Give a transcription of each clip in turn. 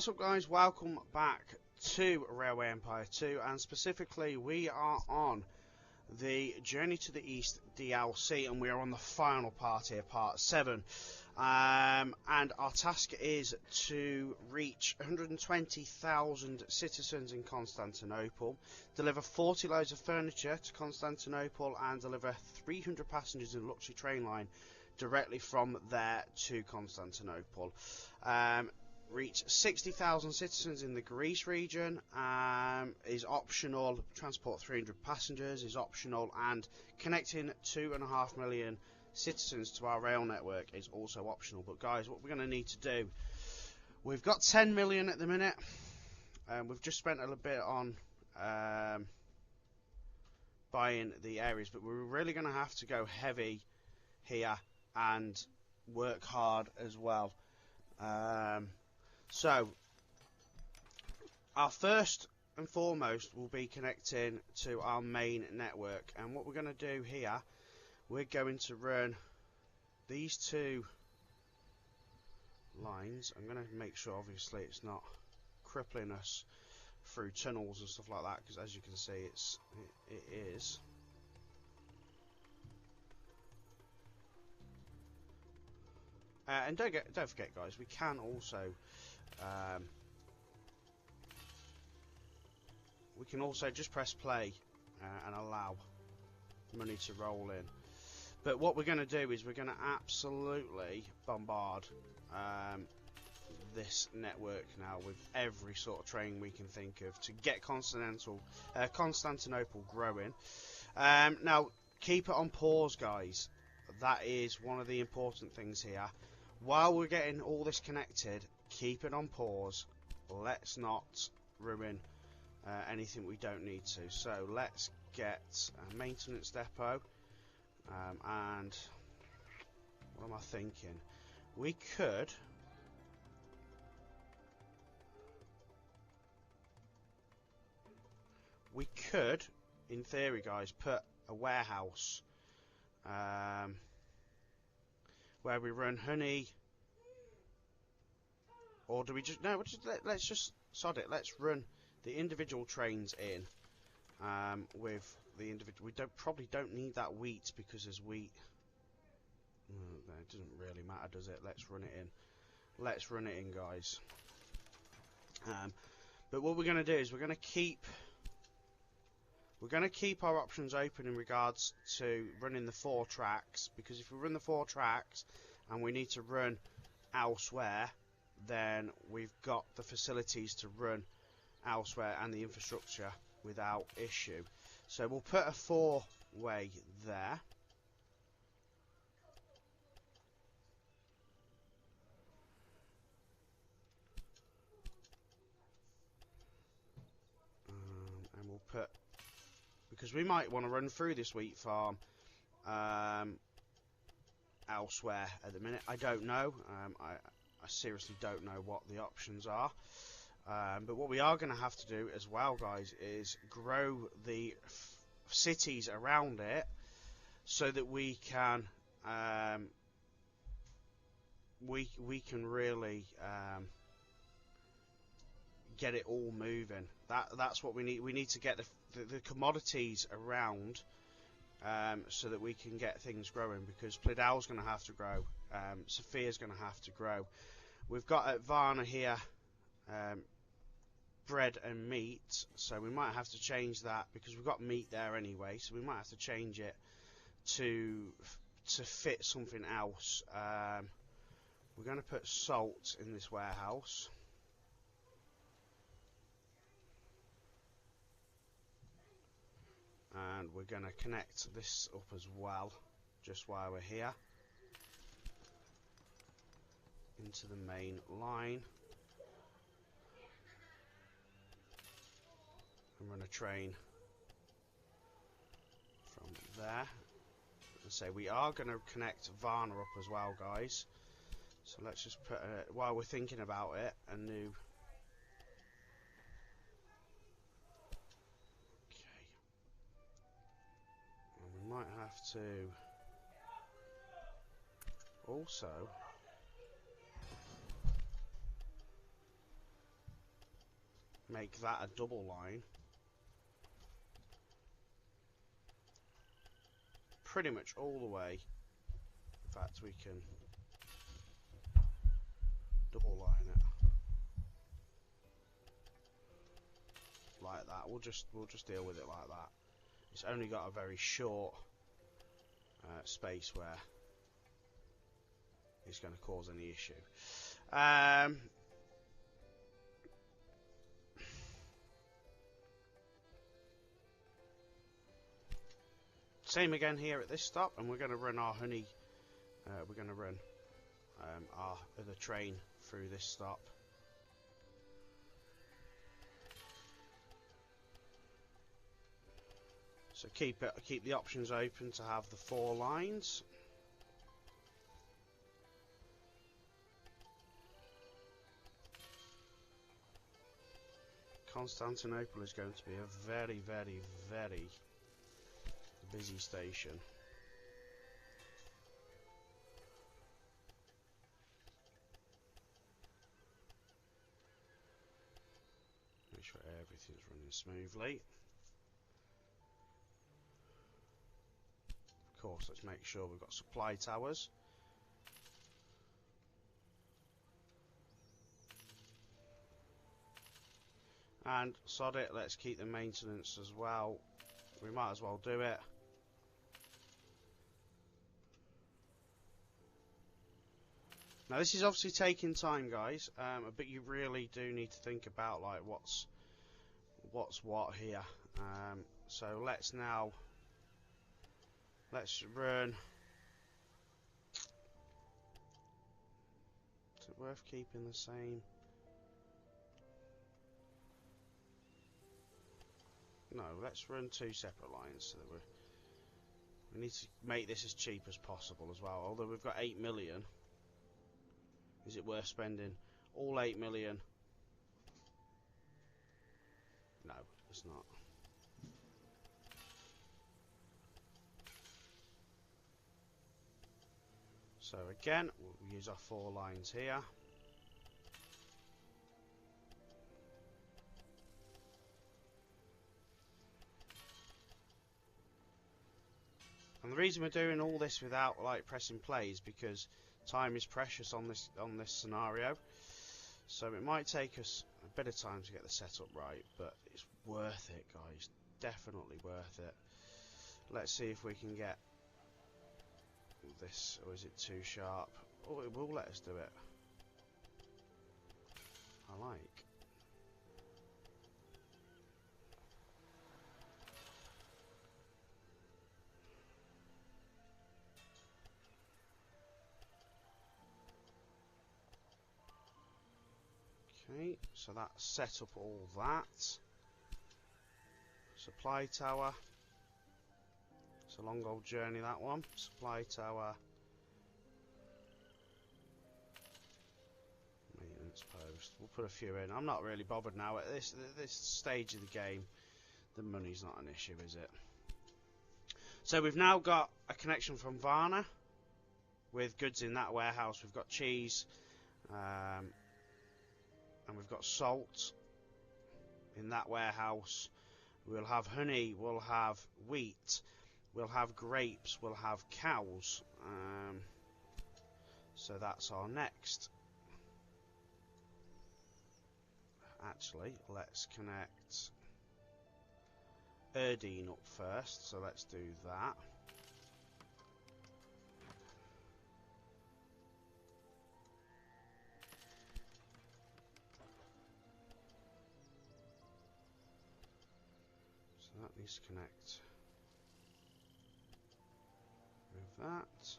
What's up, guys? Welcome back to Railway Empire 2, and specifically we are on the Journey to the East DLC, and we are on the final part here, part 7. And our task is to reach 120,000 citizens in Constantinople, deliver 40 loads of furniture to Constantinople, and deliver 300 passengers in a luxury train line directly from there to Constantinople. Reach 60,000 citizens in the Greece region is optional. Transport 300 passengers is optional, and connecting 2.5 million citizens to our rail network is also optional. But guys, what we're going to need to do, we've got 10 million at the minute. We've just spent a little bit on buying the areas, but we're really going to have to go heavy here and work hard as well. So our first and foremost will be connecting to our main network, and what we're going to do here, we're going to run these two lines. I'm going to make sure obviously it's not crippling us through tunnels and stuff like that, because as you can see it is. And don't forget, guys, we can also just press play and allow money to roll in. But what we're going to do is we're going to absolutely bombard this network now with every sort of train we can think of to get Constantinople growing. Now, keep it on pause, guys. That is one of the important things here. While we're getting all this connected, keep it on pause. Let's not ruin anything we don't need to. So let's get a maintenance depot. And what am I thinking? We could in theory, guys, put a warehouse where we run honey, or do we just let's just sod it. Let's run the individual trains in with the individual. We probably don't need that wheat, because there's wheat. It doesn't really matter, does it? Let's run it in. Let's run it in, guys. But what we're going to do is we're going to keep our options open in regards to running the 4 tracks, because if we run the 4 tracks and we need to run elsewhere, then we've got the facilities to run elsewhere and the infrastructure without issue. So we'll put a 4-way there. And we'll put, because we might want to run through this wheat farm elsewhere at the minute. I don't know. I seriously don't know what the options are. But what we are going to have to do as well, guys, is grow the cities around it so that we can really get it all moving. That's what we need. We need to get the commodities around so that we can get things growing, because Plidow's going to have to grow. Sofia's going to have to grow. We've got at Varna here bread and meat, so we might have to change that, because we've got meat there anyway, so we might have to change it to fit something else. We're going to put salt in this warehouse. And we're going to connect this up as well, just while we're here, into the main line. And run a train from there. And so we are going to connect Varna up as well, guys. So let's just put, while we're thinking about it, a new... Okay. And we might have to also make that a double line. Pretty much all the way. In fact, we can double line it like that. We'll just deal with it like that. It's only got a very short space where it's going to cause any issue. Same again here at this stop, and we're going to run our honey. We're going to run our other train through this stop. So keep the options open to have the 4 lines. Constantinople is going to be a very, very, very busy station. Make sure everything's running smoothly. Of course, let's make sure we've got supply towers. And sod it, let's keep the maintenance as well. We might as well do it. Now this is obviously taking time, guys, but you really do need to think about like what's what here. So let's run. Is it worth keeping the same? No, let's run 2 separate lines so that we need to make this as cheap as possible as well. Although we've got 8 million. Is it worth spending all 8 million? No, it's not. So again, we'll use our 4 lines here. And the reason we're doing all this without like pressing play is because time is precious on this scenario. So it might take us a bit of time to get the setup right, but it's worth it, guys. Definitely worth it. Let's see if we can get this, or is it too sharp? Oh, it will let us do it. I like. Okay, so that set up all that. Supply tower. It's a long old journey, that one. Supply tower. Maintenance post. We'll put a few in. I'm not really bothered now at this stage of the game. The money's not an issue, is it? So we've now got a connection from Varna with goods in that warehouse. We've got cheese. And we've got salt in that warehouse. We'll have honey, we'll have wheat, we'll have grapes, we'll have cows. So that's our next. Actually, let's connect Erdene up first, so let's do that. That needs to connect with that.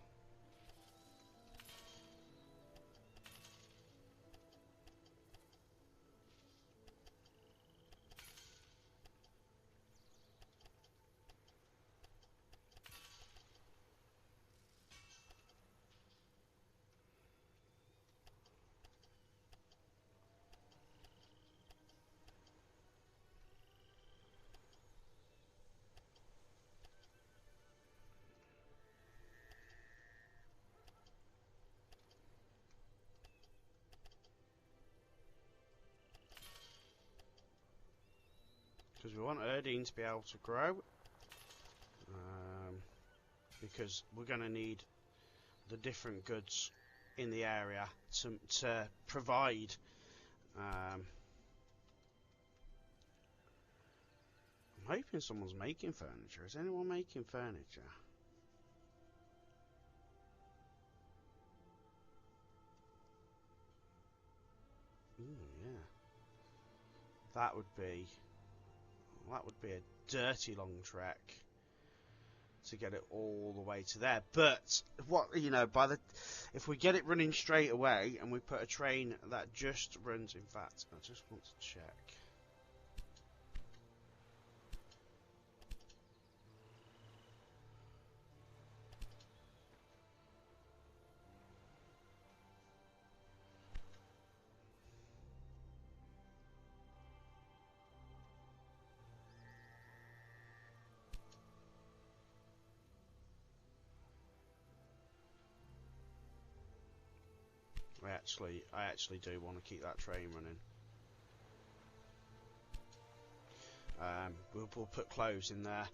because we want Erdene to be able to grow, because we're going to need the different goods in the area to provide. I'm hoping someone's making furniture. Is anyone making furniture? Ooh, yeah. That would be a dirty long trek to get it all the way to there. But what, you know, if we get it running straight away and we put a train that just runs, in fact, I just want to check. I actually do want to keep that train running. We'll put clothes in there.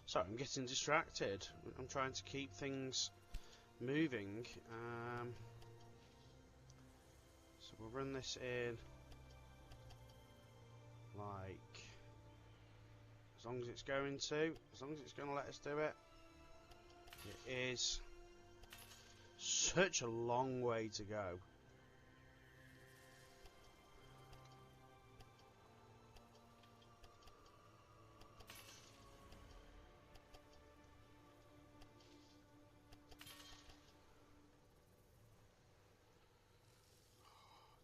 Sorry, I'm getting distracted. I'm trying to keep things moving. So we'll run this in like as long as it's going to let us do it. It is such a long way to go.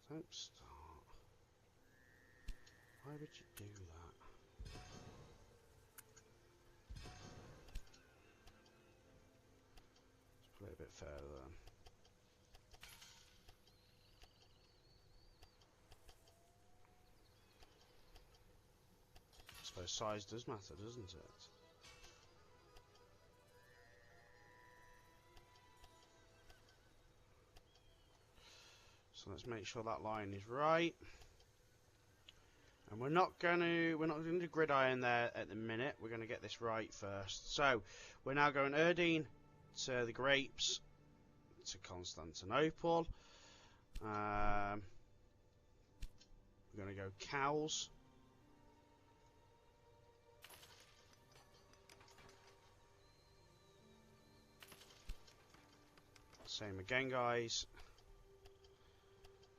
Don't start. Why would you do that? Play a bit further then. I suppose size does matter, doesn't it? So let's make sure that line is right. And we're not going to do grid iron there at the minute. We're going to get this right first. So we're now going Erdene to the grapes to Constantinople. We're going to go cows. Same again, guys.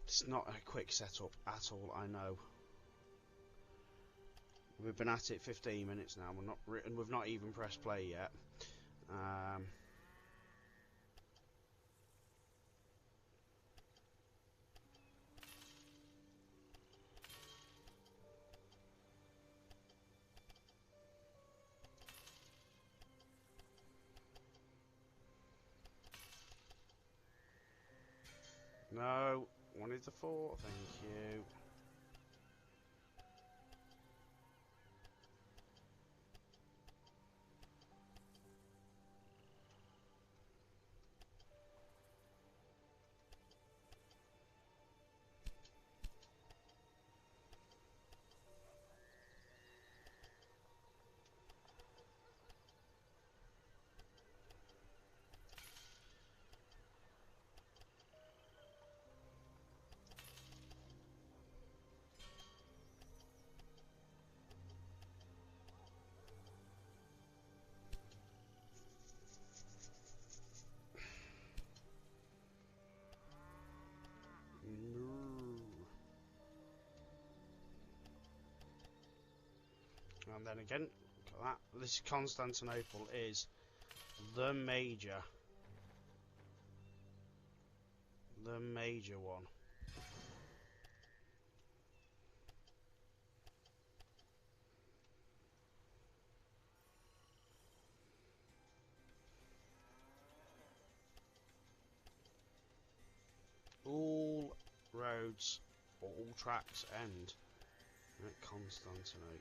It's not a quick setup at all, I know. We've been at it 15 minutes now. We've not even pressed play yet. No, wanted the 4, thank you. And then again, this Constantinople is the major one. All roads or all tracks end at Constantinople.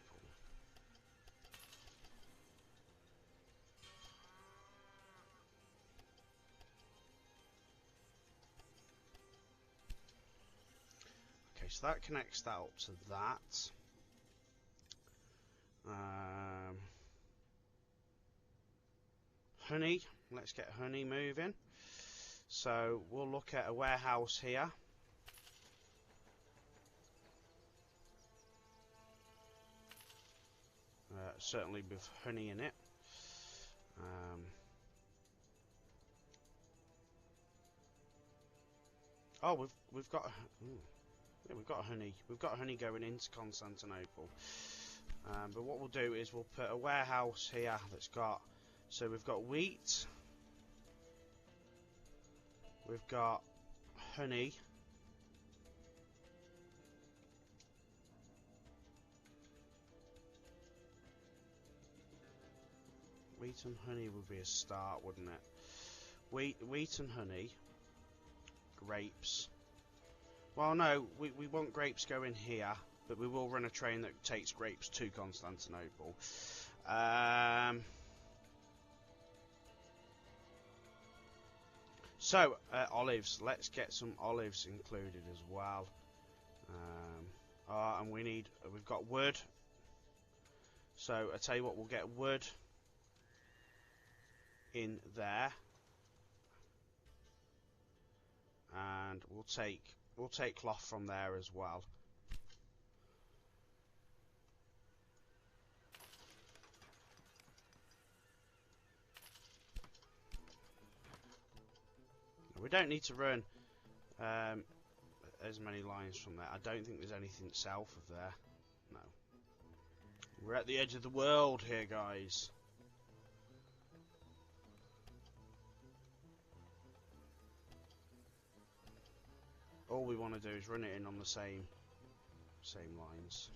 so that connects that up to that. Honey, let's get honey moving. So we'll look at a warehouse here. Certainly with honey in it. Oh, we've got yeah, we've got honey. We've got honey going into Constantinople. But what we'll do is we'll put a warehouse here that's got. So we've got wheat. We've got honey. Wheat and honey would be a start, wouldn't it? Wheat and honey. Grapes. Well, no, we want grapes going here, but we will run a train that takes grapes to Constantinople. So, olives. Let's get some olives included as well. And we've got wood. So, I tell you what, we'll get wood in there. And we'll take cloth from there as well. We don't need to run as many lines from there. I don't think there's anything south of there. No. We're at the edge of the world here, guys. All we want to do is run it in on the same lines.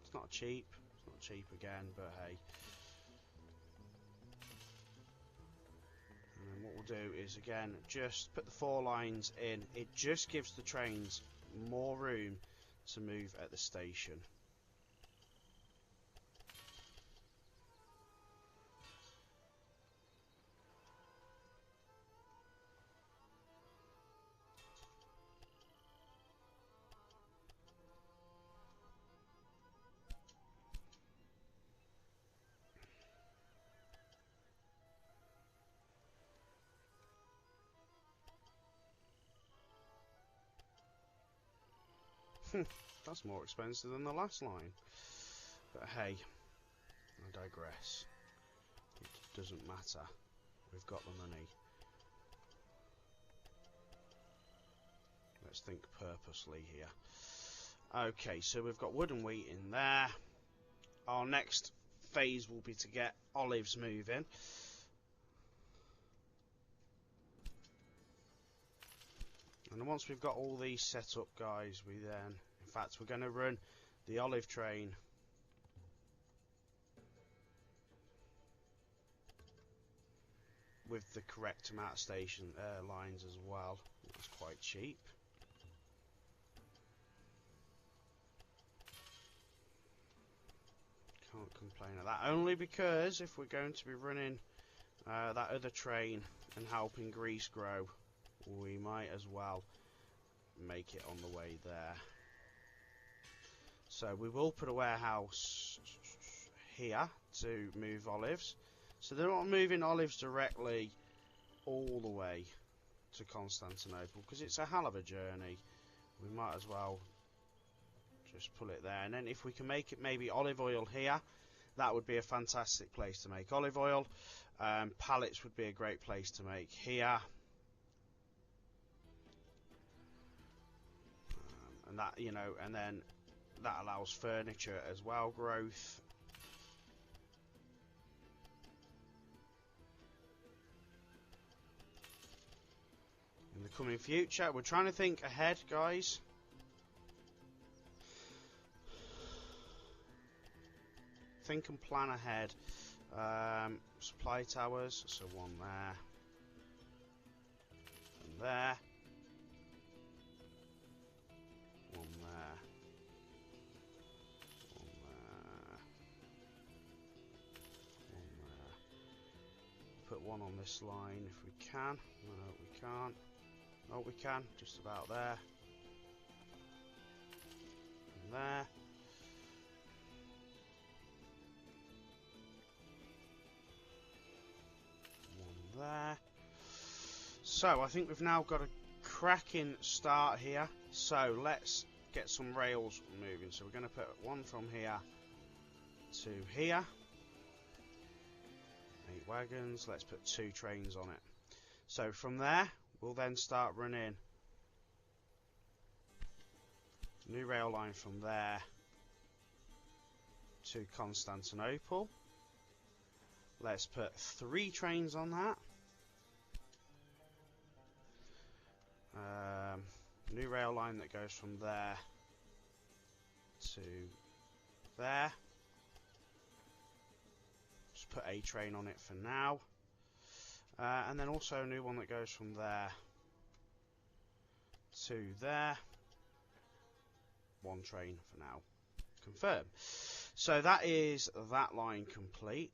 It's not cheap. It's not cheap again, but hey. And then what we'll do is, again, just put the 4 lines in. It just gives the trains more room to move at the station. That's more expensive than the last line. But hey, I digress. It doesn't matter. We've got the money. Let's think purposely here. Okay, so we've got wood and wheat in there. Our next phase will be to get olives moving. And once we've got all these set up, guys, in fact, we're going to run the olive train with the correct amount of station lines as well. That's quite cheap. Can't complain of that. Only because if we're going to be running that other train and helping Greece grow, we might as well make it on the way there. So we will put a warehouse here to move olives. So they're not moving olives directly all the way to Constantinople because it's a hell of a journey. We might as well just pull it there. And then if we can make it maybe olive oil here, that would be a fantastic place to make olive oil. Pallets would be a great place to make here. And that, you know, and then that allows furniture as well growth. In the coming future, we're trying to think ahead, guys. Think and plan ahead. Supply towers, so one there and there. One there. One there. One there. Put one on this line if we can. No, we can't. Oh, we can. Just about there. there. One there. So I think we've now got a cracking start here. So let's get some rails moving. So we're going to put one from here to here. 8 wagons. Let's put 2 trains on it. So from there, we'll then start running new rail line from there to Constantinople. Let's put 3 trains on that. New rail line that goes from there to there. Just put a train on it for now. And then also a new one that goes from there to there. 1 train for now. Confirm. So that is that line complete.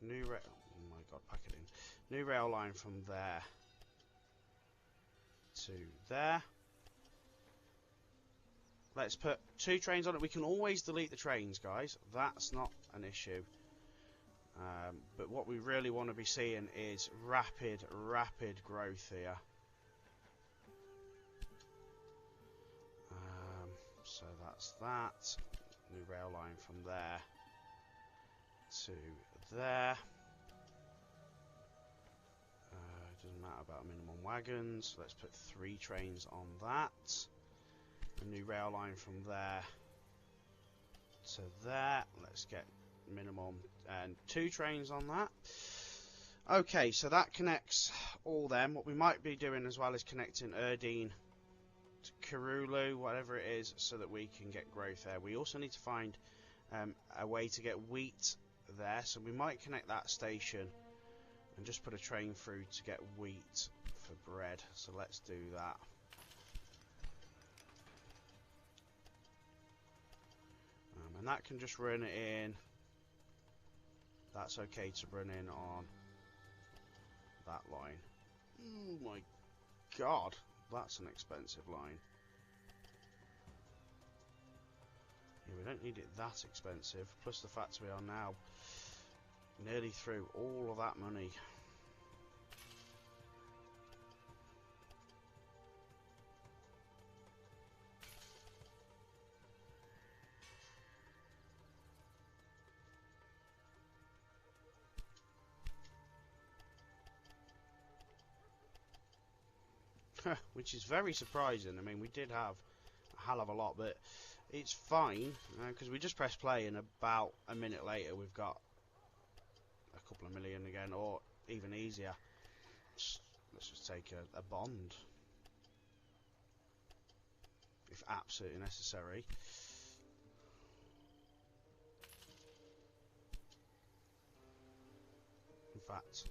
New rail. Oh my god, pack it in. New rail line from there to there. Let's put 2 trains on it. We can always delete the trains, guys. That's not an issue. But what we really want to be seeing is rapid growth here. So that's that. New rail line from there to there. Doesn't matter about minimum wagons. Let's put 3 trains on that. A new rail line from there to there. Let's get minimum and 2 trains on that. Okay, so that connects all them. What we might be doing as well is connecting Erdene to Karulu, whatever it is, so that we can get growth there. We also need to find a way to get wheat there, so we might connect that station and just put a train through to get wheat for bread. So let's do that. And that can just run in. That's okay to run in on that line. Oh my god, that's an expensive line. Yeah, we don't need it that expensive, plus the fact we are now nearly through all of that money. Which is very surprising. I mean, we did have a hell of a lot, but it's fine because we just press play and about a minute later we've got a couple of million again, or even easier. Let's just take a bond if absolutely necessary. In fact,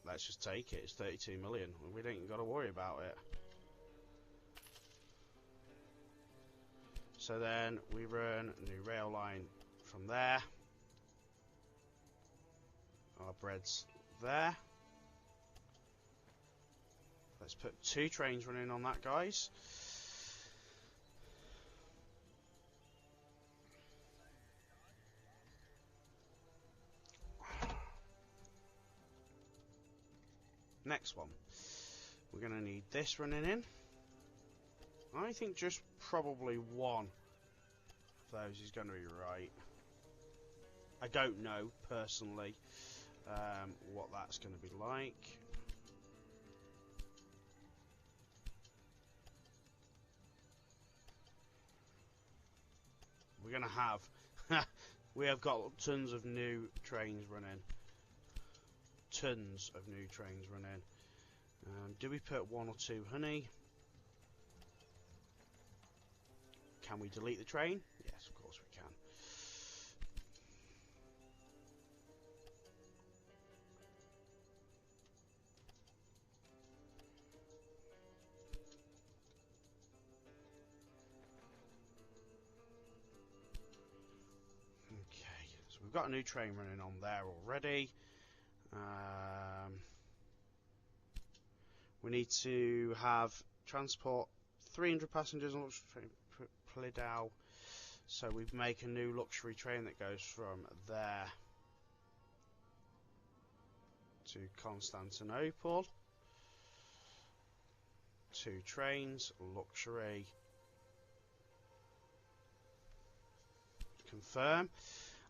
let's just take it. It's 32 million. We ain't got to worry about it. So then we run a new rail line from there. Our bread's there. Let's put 2 trains running on that, guys. Next one. We're going to need this running in. I think just probably one of those is going to be right. I don't know, personally, what that's going to be like. We're going to have... we have got tons of new trains running. Tons of new trains running. Do we put 1 or 2 honey? Can we delete the train? Yes, of course we can. Okay, so we've got a new train running on there already. We need to have transport 300 passengers on luxury train Plidau. So we make a new luxury train that goes from there to Constantinople. 2 trains, luxury. Confirm.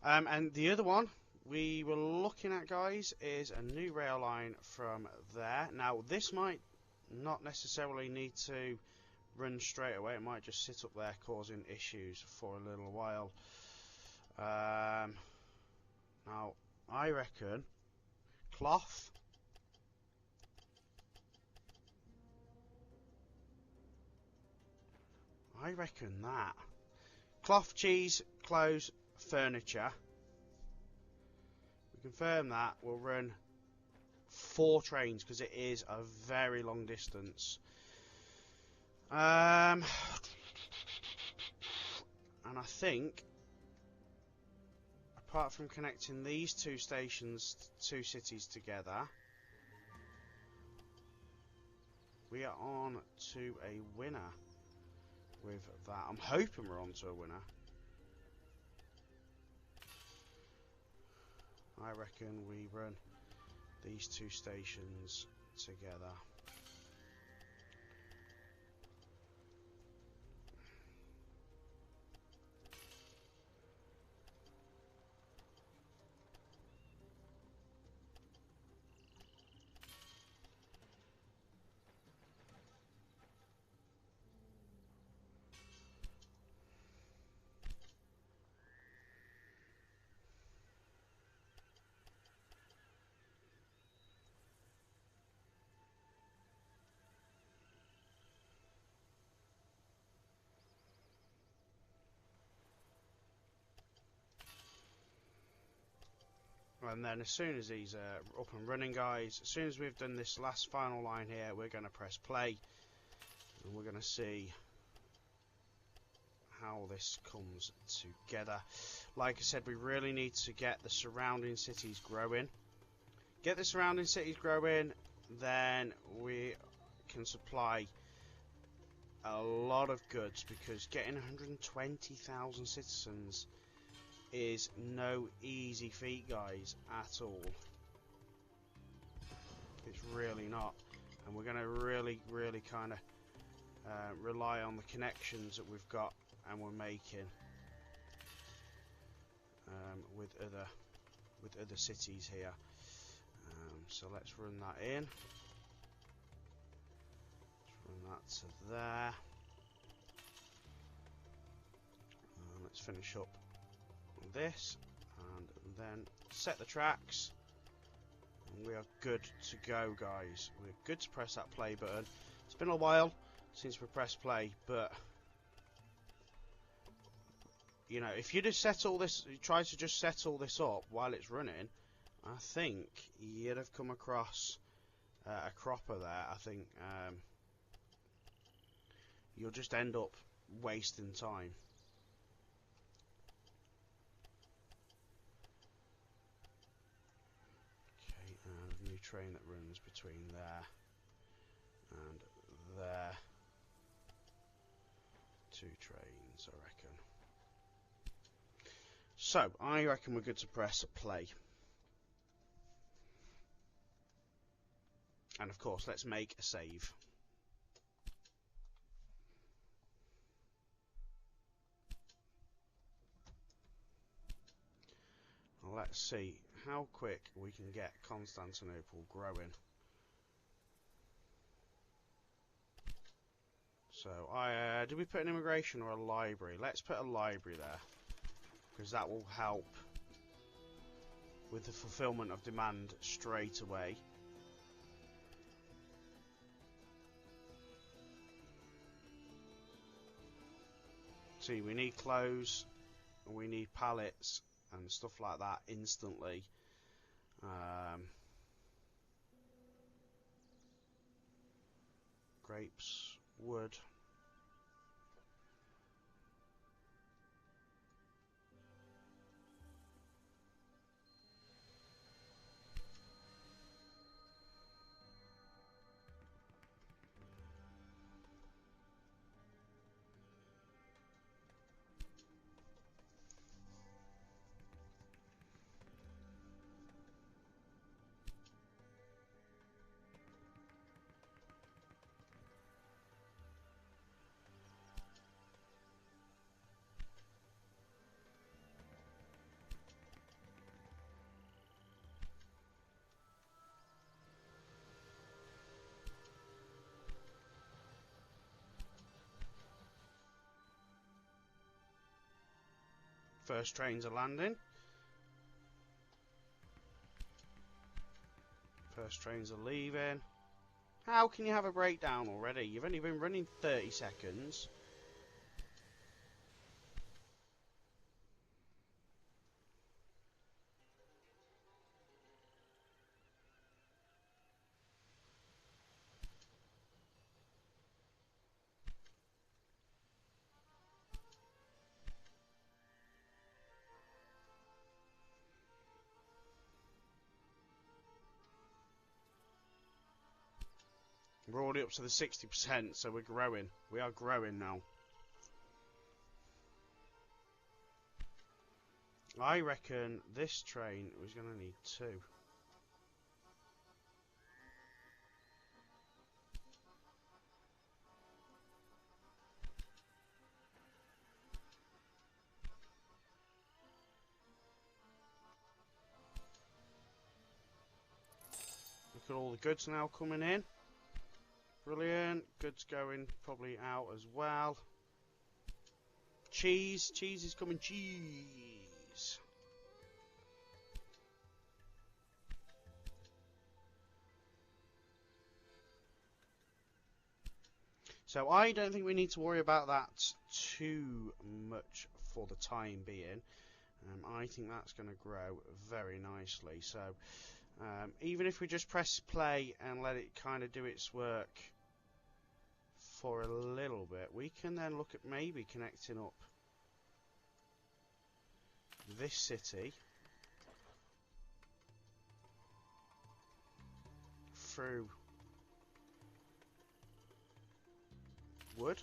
And the other one we were looking at, guys, is a new rail line from there. Now, this might not necessarily need to run straight away. It might just sit up there causing issues for a little while. Now, I reckon cloth. I reckon that. Cloth, cheese, clothes, furniture. We confirm that. We'll run 4 trains because it is a very long distance. And I think, apart from connecting these 2 stations, 2 cities together, we are on to a winner with that. I'm hoping we're on to a winner. I reckon we run these 2 stations together. And then as soon as these are up and running, guys, as soon as we've done this last final line here, we're going to press play. And we're going to see how this comes together. Like I said, we really need to get the surrounding cities growing. Get the surrounding cities growing, then we can supply a lot of goods, because getting 120,000 citizens is no easy feat, guys, at all. It's really not. And we're going to really kind of rely on the connections that we've got and we're making with other cities here. So let's run that in. Let's run that to there. Let's finish up this and then set the tracks, and we are good to go, guys. We're good to press that play button. It's been a while since we pressed play, but you know, if you'd have set all this, you tried to just set all this up while it's running, I think you'd have come across a cropper there. I think you'll just end up wasting time. New train that runs between there and there. 2 trains, I reckon. So, I reckon we're good to press play. And of course, let's make a save. Let's see how quick we can get Constantinople growing. So, did we put an immigration or a library? Let's put a library there, because that will help with the fulfillment of demand straight away. See, we need clothes, and we need pallets and stuff like that instantly. Grapes, wood. First trains are landing. First trains are leaving. How can you have a breakdown already? You've only been running 30 seconds. We're already up to the 60%, so we're growing. We are growing now. I reckon this train was going to need 2. Look at all the goods now coming in. Brilliant. Goods going probably out as well. Cheese. Cheese is coming. Cheese. So I don't think we need to worry about that too much for the time being. I think that's going to grow very nicely. So even if we just press play and let it kind of do its work for a little bit, we can then look at maybe connecting up this city through wood.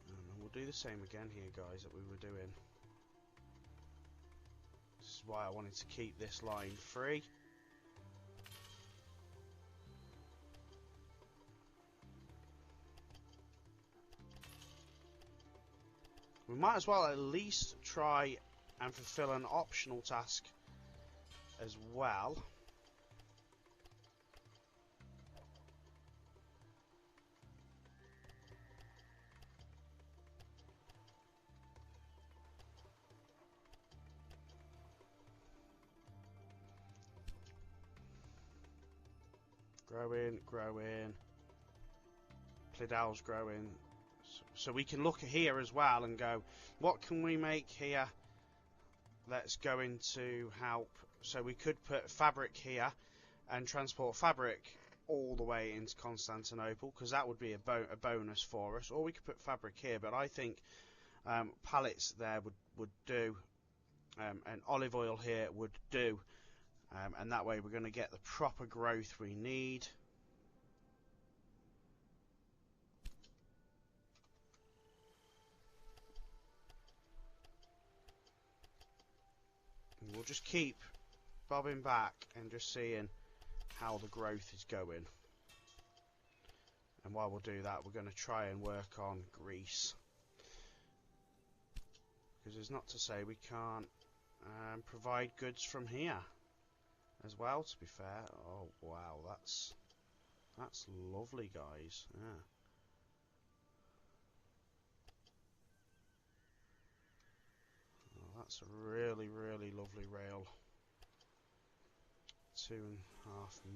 And we'll do the same again here, guys, that we were doing. This is why I wanted to keep this line free. We might as well at least try and fulfill an optional task as well. Growing. Plidal's growing. So we can look here as well and go, what can we make here that's going to help? So we could put fabric here and transport fabric all the way into Constantinople, because that would be a bonus for us. Or we could put fabric here, but I think pallets there would do, and olive oil here would do, and that way we're going to get the proper growth we need. We'll just keep bobbing back and just seeing how the growth is going. And while we'll do that, we're going to try and work on Greece. Because it's not to say we can't provide goods from here as well, to be fair. Oh, wow, that's lovely, guys. Yeah. That's a really, really lovely rail. £2.5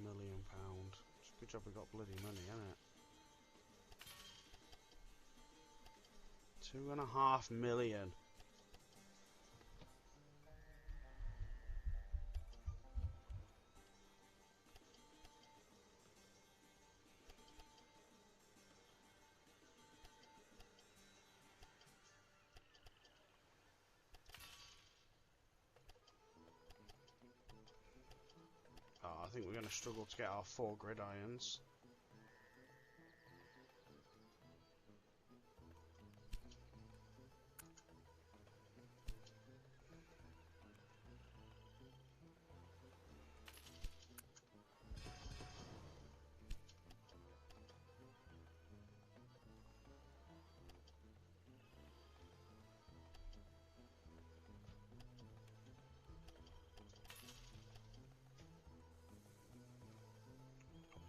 million. It's a good job we got bloody money, isn't it? £2.5 million. I think we're going to struggle to get our 4 gridirons.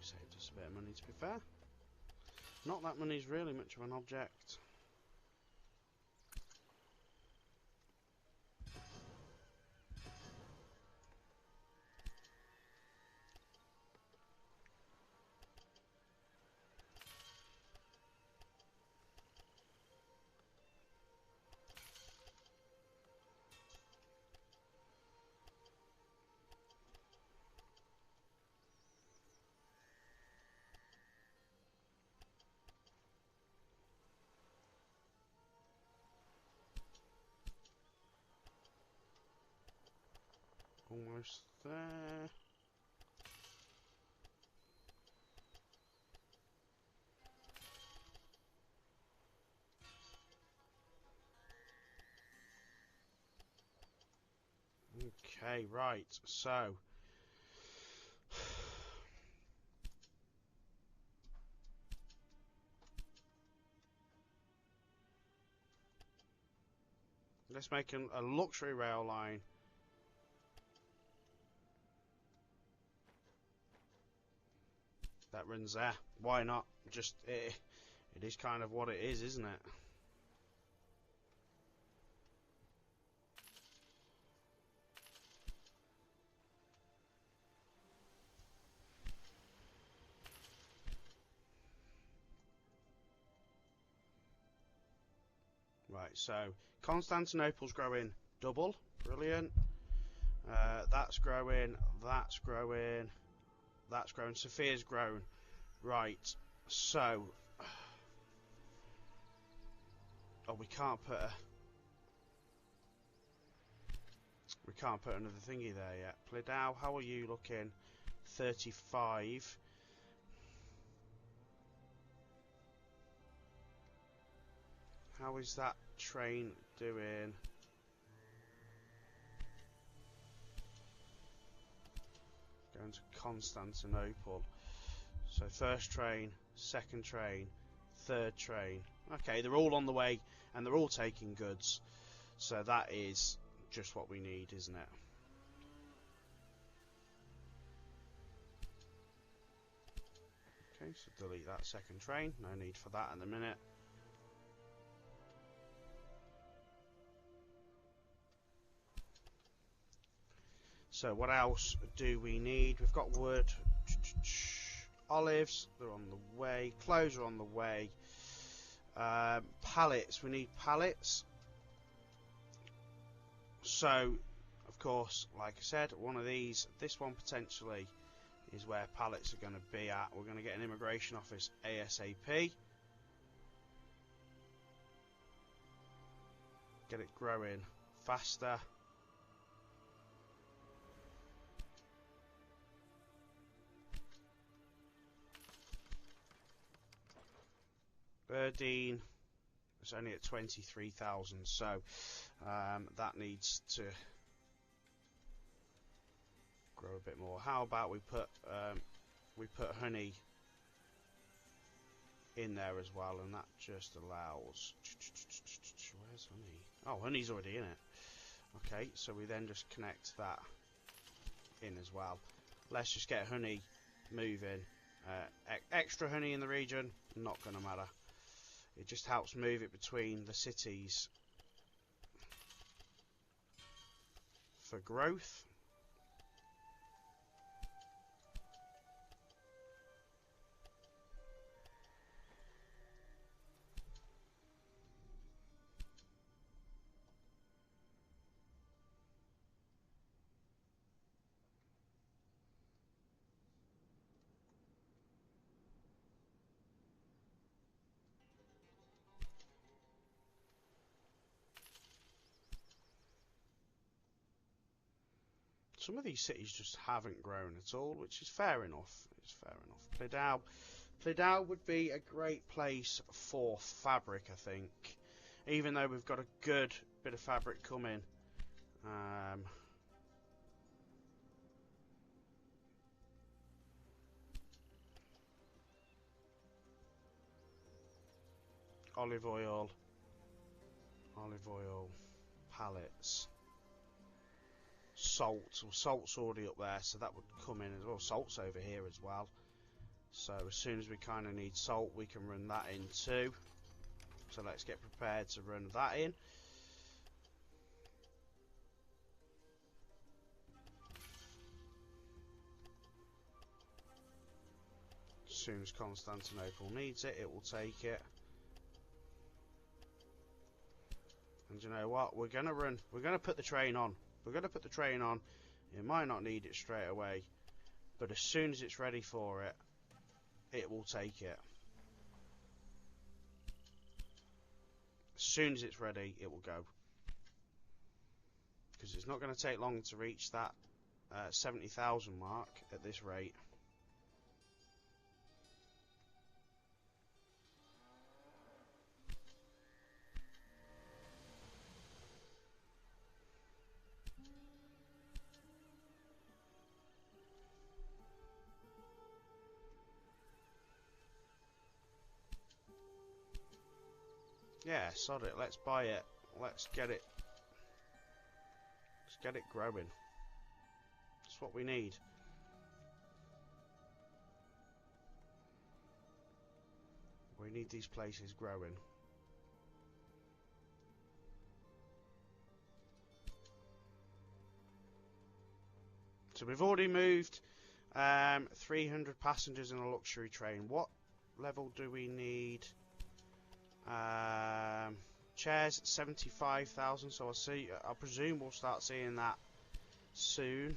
Saved us a bit of money, to be fair. Not that money's really much of an object. Almost there. Okay, right, so let's make a luxury rail line. That runs there. Why not? Just it is kind of what it is, isn't it? Right, so Constantinople's growing double. Brilliant. That's growing. That's growing. That's growing. Sophia's grown. Right, so we can't put another thingy there yet. Plidau, how are you looking? 35. How is that train doing? Going to Constantinople. So first train, second train, third train. Okay, they're all on the way and they're all taking goods. So that is just what we need, isn't it? Okay, so delete that second train. No need for that in a minute. So what else do we need? We've got wood, olives, they're on the way, clothes are on the way, pallets, we need pallets. So, of course, like I said, one of these, this one potentially is where pallets are going to be at. We're going to get an immigration office ASAP. Get it growing faster. Berdine is only at 23,000, so that needs to grow a bit more. How about we put honey in there as well, and that just allows. Where's honey? Oh, honey's already in it. Okay, so we then just connect that in as well. Let's just get honey moving. Extra honey in the region, not going to matter. It just helps move it between the cities for growth. Some of these cities just haven't grown at all, which is fair enough. It's fair enough. Plidau would be a great place for fabric, I think. Even though we've got a good bit of fabric coming. Olive oil, pallets. Salt. Well, salt's already up there, so that would come in as well. Salt's over here as well. So as soon as we kind of need salt, we can run that in too. So let's get prepared to run that in. As soon as Constantinople needs it, it will take it. And you know what? We're gonna put the train on. We're going to put the train on. It might not need it straight away, but as soon as it's ready for it, it will take it. As soon as it's ready, it will go. Because it's not going to take long to reach that 70,000 mark at this rate. Yeah, sod it. Let's buy it. Let's get it. Let's get it growing. That's what we need. We need these places growing. So we've already moved 300 passengers in a luxury train. What level do we need? Chairs 75,000. So I presume we'll start seeing that soon.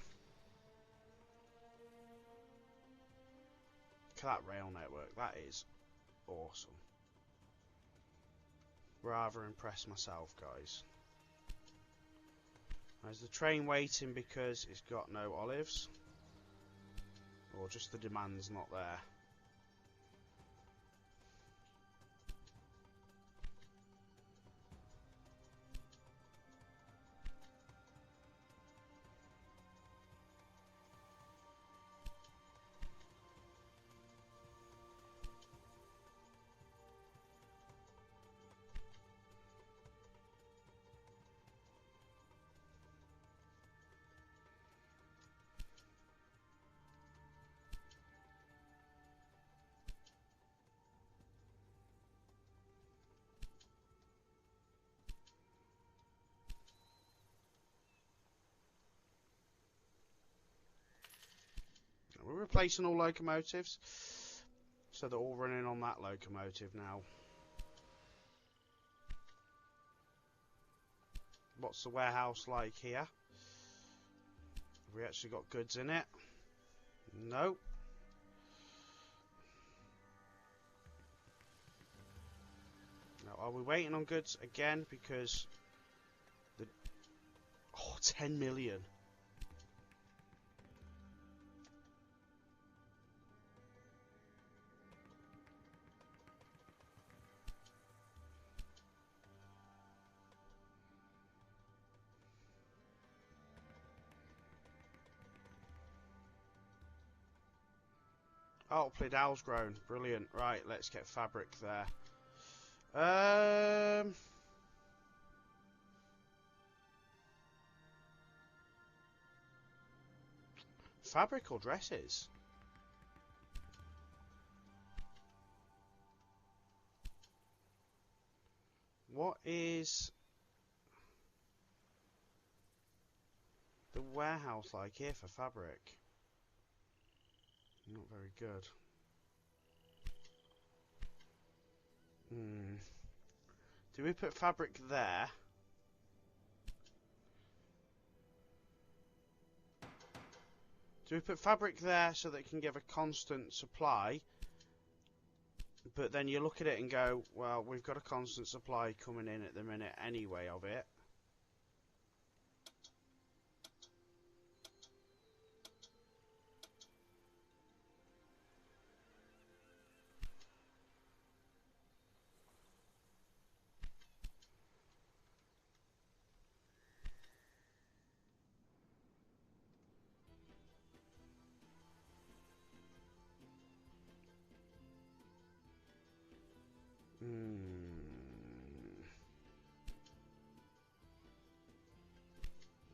Look at that rail network. That is awesome. Rather impressed myself, guys. Is the train waiting because it's got no olives? Or just the demand's not there? We're replacing all locomotives, so they're all running on that locomotive now. What's the warehouse like here? Have we actually got goods in it? No. Now, are we waiting on goods again? Because the 10 million. Oh, Plidal's grown. Brilliant. Right, let's get fabric there. Fabric or dresses? What is the warehouse like here for fabric? Not very good. Do we put fabric there? Do we put fabric there so that it can give a constant supply? But then you look at it and go, well, we've got a constant supply coming in at the minute anyway of it.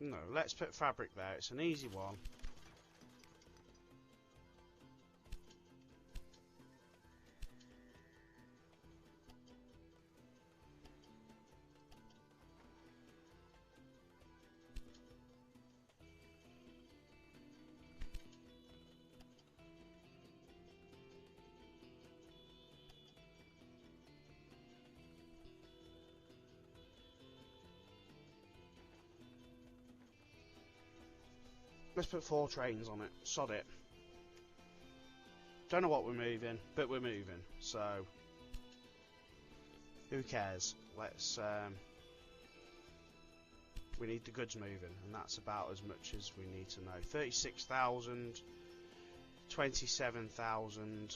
No, let's put fabric there. It's an easy one. Let's put 4 trains on it. Sod it. Don't know what we're moving, but we're moving. So, who cares? Let's We need the goods moving, and that's about as much as we need to know. 36,000, 27,000.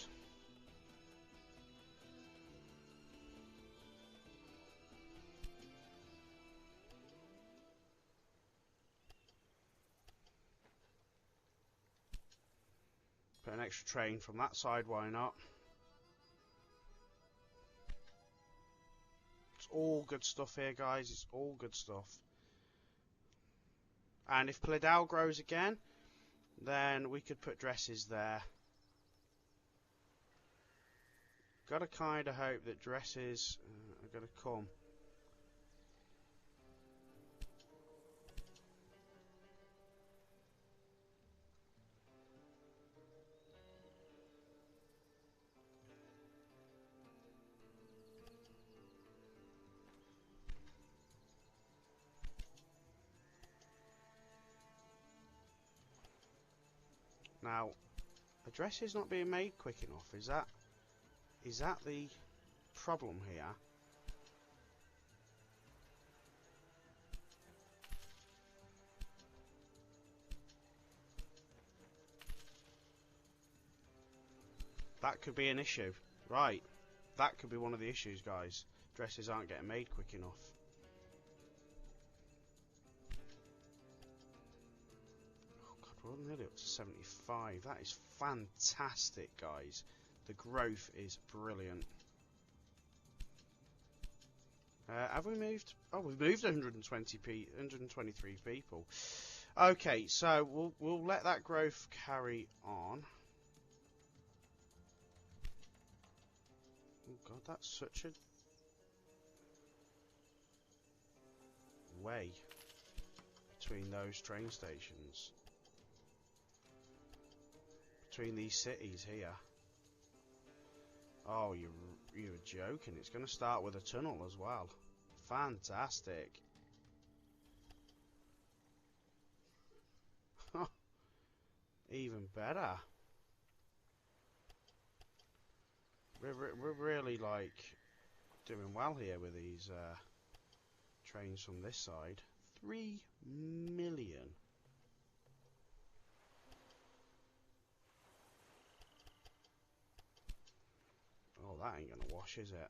Put an extra train from that side, why not? It's all good stuff here, guys. It's all good stuff. And if Pledal grows again, then we could put dresses there. Gotta kind of hope that dresses are gonna come. Now, the dress is not being made quick enough. Is that the problem here? That could be an issue. Right. That could be one of the issues, guys. Dresses aren't getting made quick enough. We're nearly up to 75. That is fantastic, guys. The growth is brilliant. Have we moved? Oh, we've moved 123 people. Okay, so we'll let that growth carry on. Oh God, that's such a way between those train stations. Between these cities here. Oh, you're joking. It's going to start with a tunnel as well. Fantastic. Even better. We're really like doing well here with these trains from this side. 3 million. Oh, that ain't gonna wash, is it?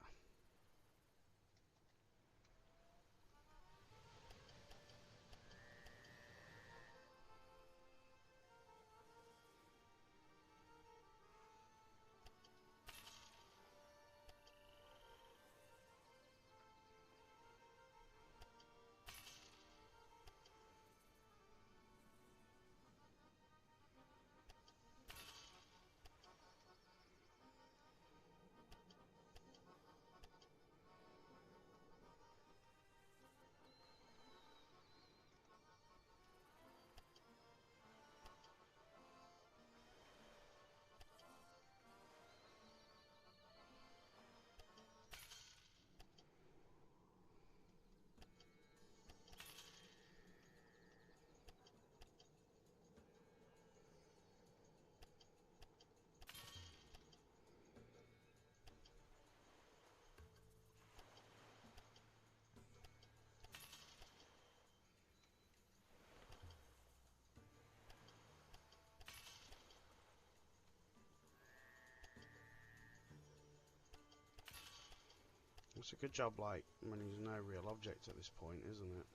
It's a good job, like, when he's no real object at this point, isn't it?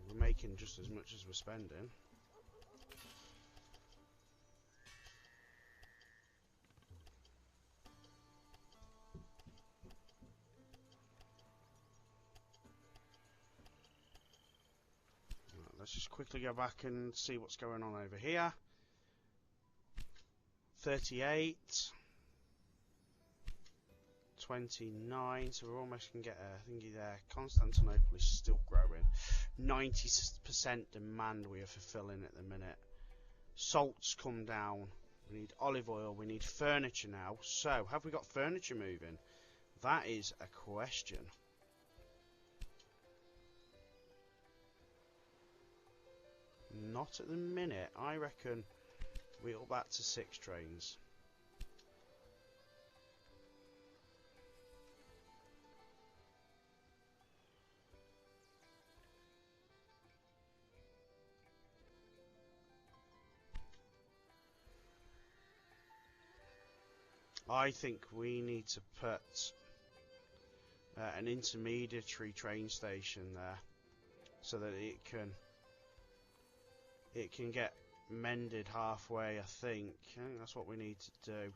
We're making just as much as we're spending. Let's just quickly go back and see what's going on over here. 38, 29, so we're almost going to get a thingy there. Constantinople is still growing. 90% demand we are fulfilling at the minute. Salt's come down. We need olive oil. We need furniture now. So, have we got furniture moving? That is a question. Not at the minute. I reckon we're back to 6 trains. I think we need to put an intermediary train station there, so that it can get mended halfway. I think that's what we need to do.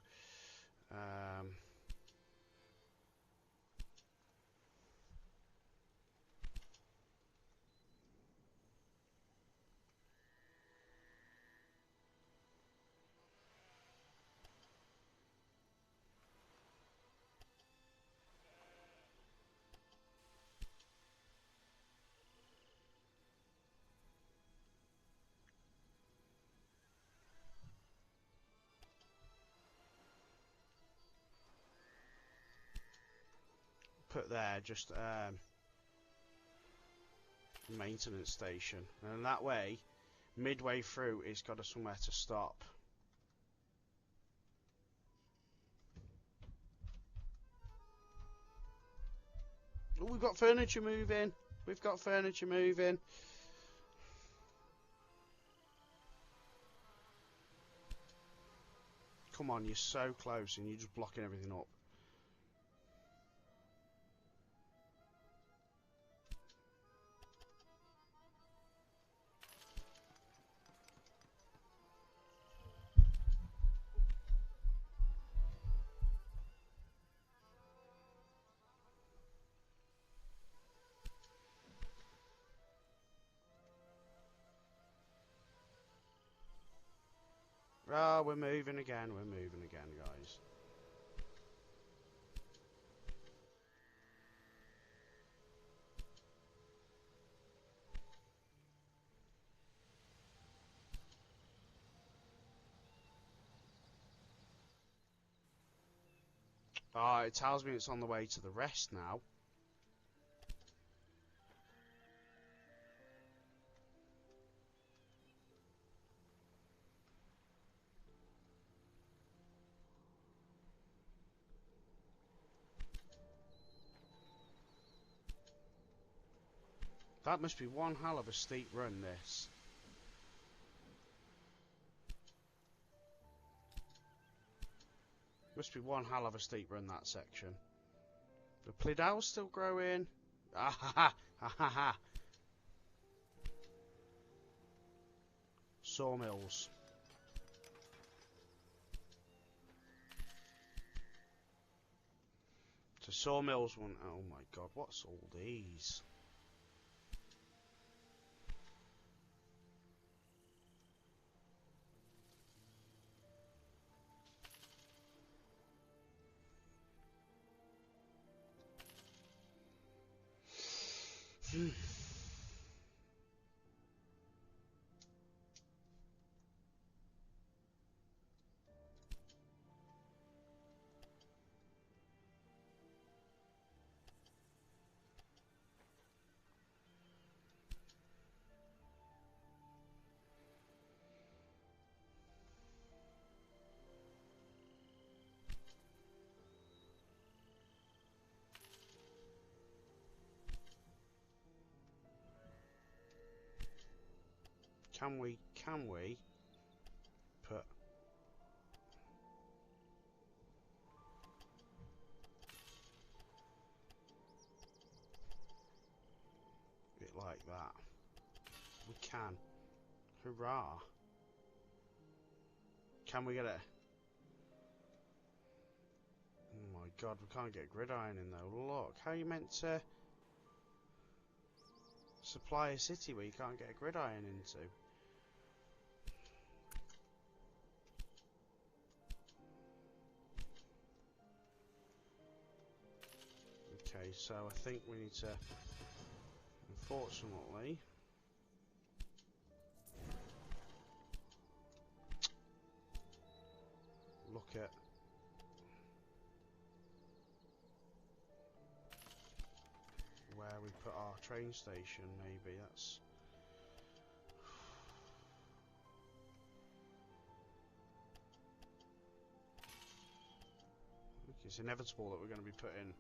Put there just maintenance station, and that way midway through it's got somewhere to stop. Oh, we've got furniture moving. We've got furniture moving. Come on, you're so close and you're just blocking everything up. Ah, we're moving again, guys. Ah, it tells me it's on the way to the rest now. That must be one hell of a steep run, this. Must be one hell of a steep run, that section. The Plidow's still growing. Ah ha ha! Ha ha ha! Sawmills. So sawmills one. Oh my god, what's all these? Can we put it like that? We can. Hurrah. Can we get it? Oh my god, we can't get gridiron in though. Look, how are you meant to supply a city where you can't get a gridiron into? Okay, so I think we need to, unfortunately, look at where we put our train station. Maybe that's it's inevitable that we're going to be putting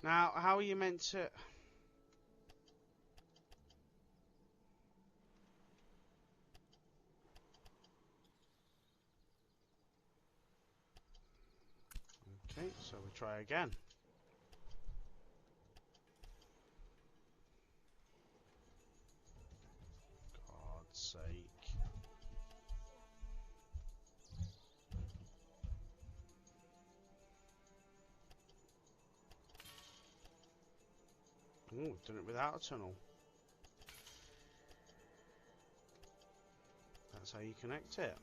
Now, how are you meant to... Okay, so we try again. God's sake. Oh, we've done it without a tunnel. That's how you connect it.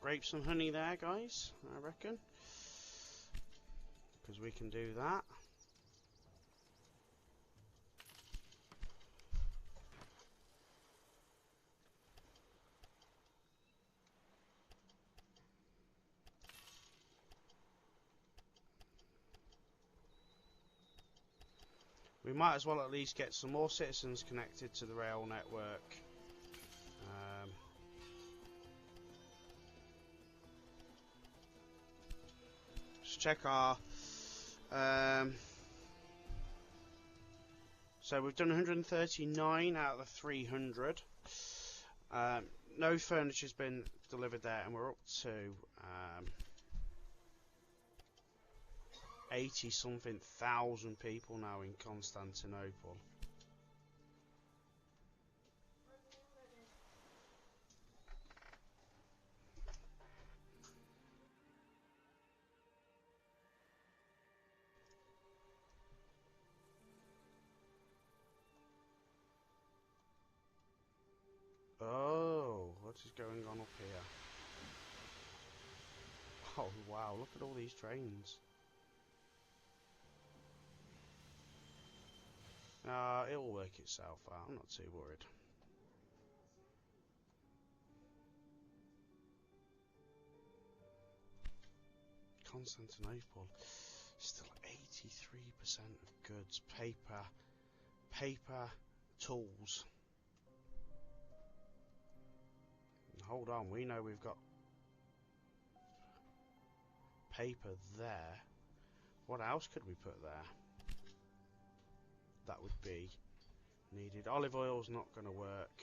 Grapes and honey there, guys, I reckon. Because we can do that. We might as well at least get some more citizens connected to the rail network. Check our so we've done 139 out of the 300. No furniture's been delivered there, and we're up to 80 something thousand people now in Constantinople. Oh, what is going on up here? Oh wow, look at all these trains. It'll work itself out, I'm not too worried. Constantinople, still 83% of goods, paper, tools. Hold on, we know we've got paper there. What else could we put there? That would be needed. Olive oil's not going to work.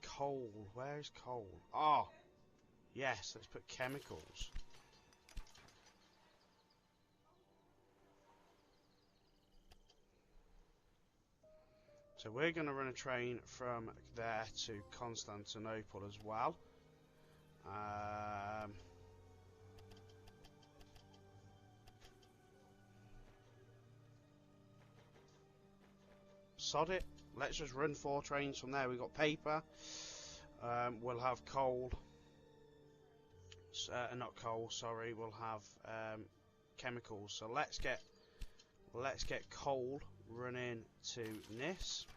Coal, where is coal? Oh, yes, let's put chemicals. So we're going to run a train from there to Constantinople as well. Sod it. Let's just run 4 trains from there. We've got paper. We'll have coal. Not coal, sorry. We'll have chemicals. So let's get coal running to Nis.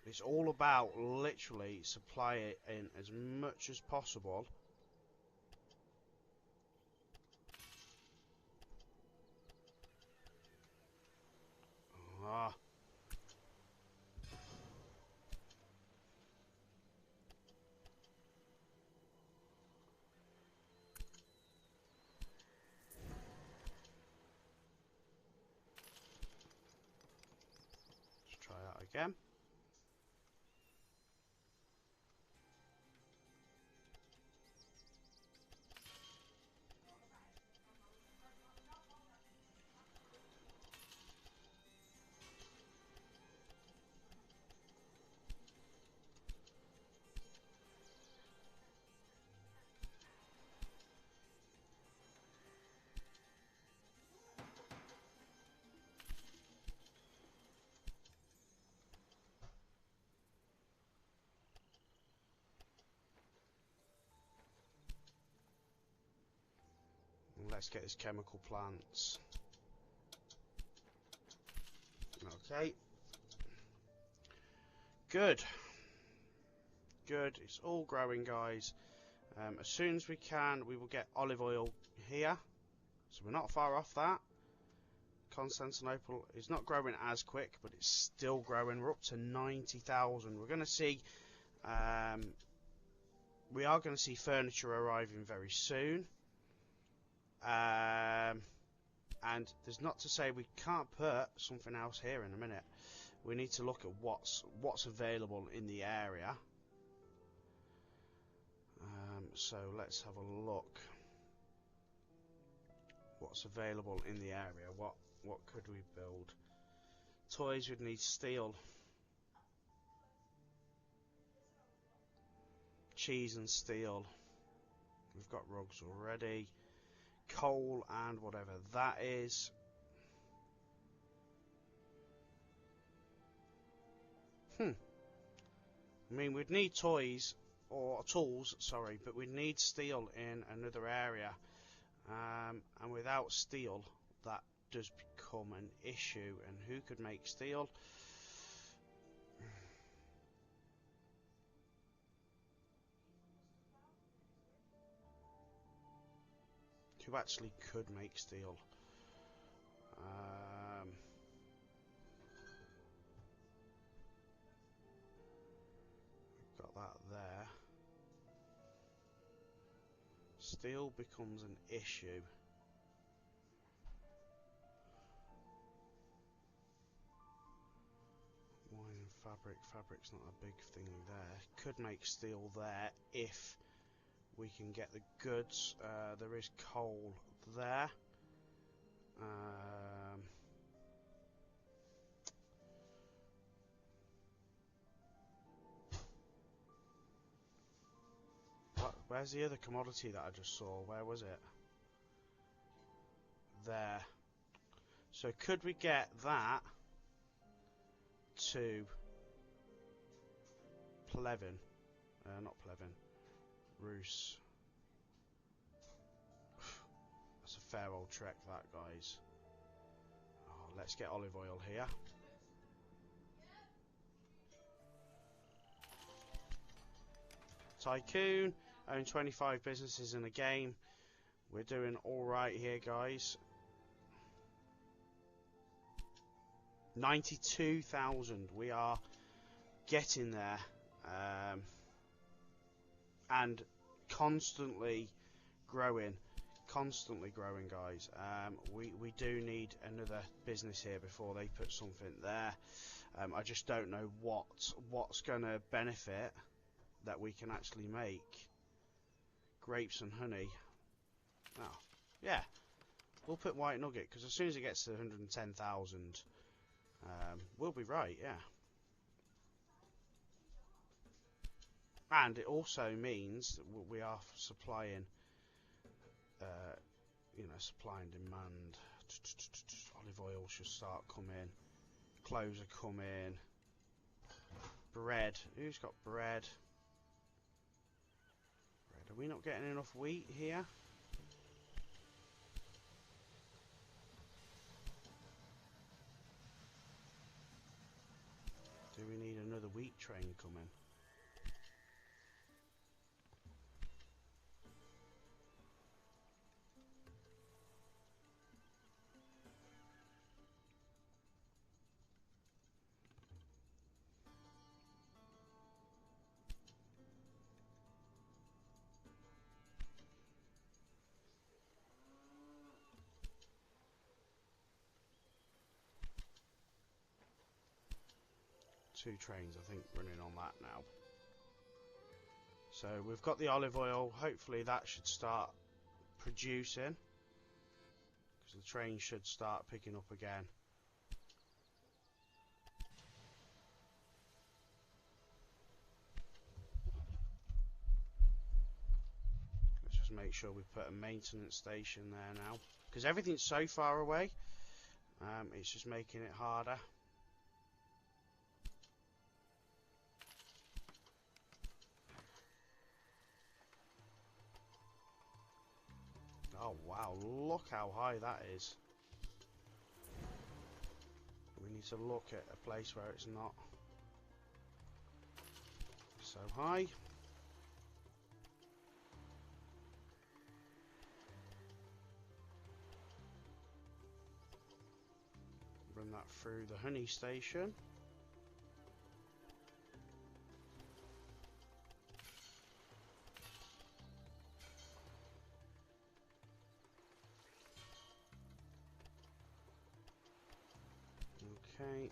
It's all about literally supply it in as much as possible. Ah. Let's try that again. let's get his chemical plants. Okay. Good. Good. It's all growing, guys. As soon as we can, we will get olive oil here. So we're not far off that. Constantinople is not growing as quick, but it's still growing. We're up to 90,000. We're going to see... we are going to see furniture arriving very soon. And there's not to say we can't put something else here in a minute. We need to look at what's available in the area. So let's have a look. What's available in the area? What could we build? Toys would need steel. Cheese and steel. We've got rugs already. Coal and whatever that is. I mean, we'd need toys or tools, sorry, but we'd need steel in another area. And without steel, that does become an issue. And who could make steel? Who actually could make steel? We've got that there. Steel becomes an issue. Wine and fabric. Fabric's not a big thing there. Could make steel there if we can get the goods. There is coal there. Where's the other commodity that I just saw? Where was it? There. So could we get that to Plevin? Not Plevin. Russe. That's a fair old trek, that, guys. Oh, let's get olive oil here. Tycoon. Own 25 businesses in a game. We're doing alright here, guys. 92,000. We are getting there. And constantly growing. Constantly growing, guys. We do need another business here before they put something there. I just don't know what's going to benefit that we can actually make. Grapes and honey. Oh, yeah. We'll put white nugget, because as soon as it gets to 110,000, we'll be right, yeah. And it also means that we are supplying, you know, supply and demand. Olive oil should start coming. Clothes are coming. Bread. Who's got bread? Are we not getting enough wheat here? Do we need another wheat train coming? Two trains, I think, running on that now. So we've got the olive oil. Hopefully that should start producing, because the train should start picking up again. Let's just make sure we put a maintenance station there now, because everything's so far away. It's just making it harder. Oh wow, look how high that is. We need to look at a place where it's not so high. Run that through the honey station. Okay,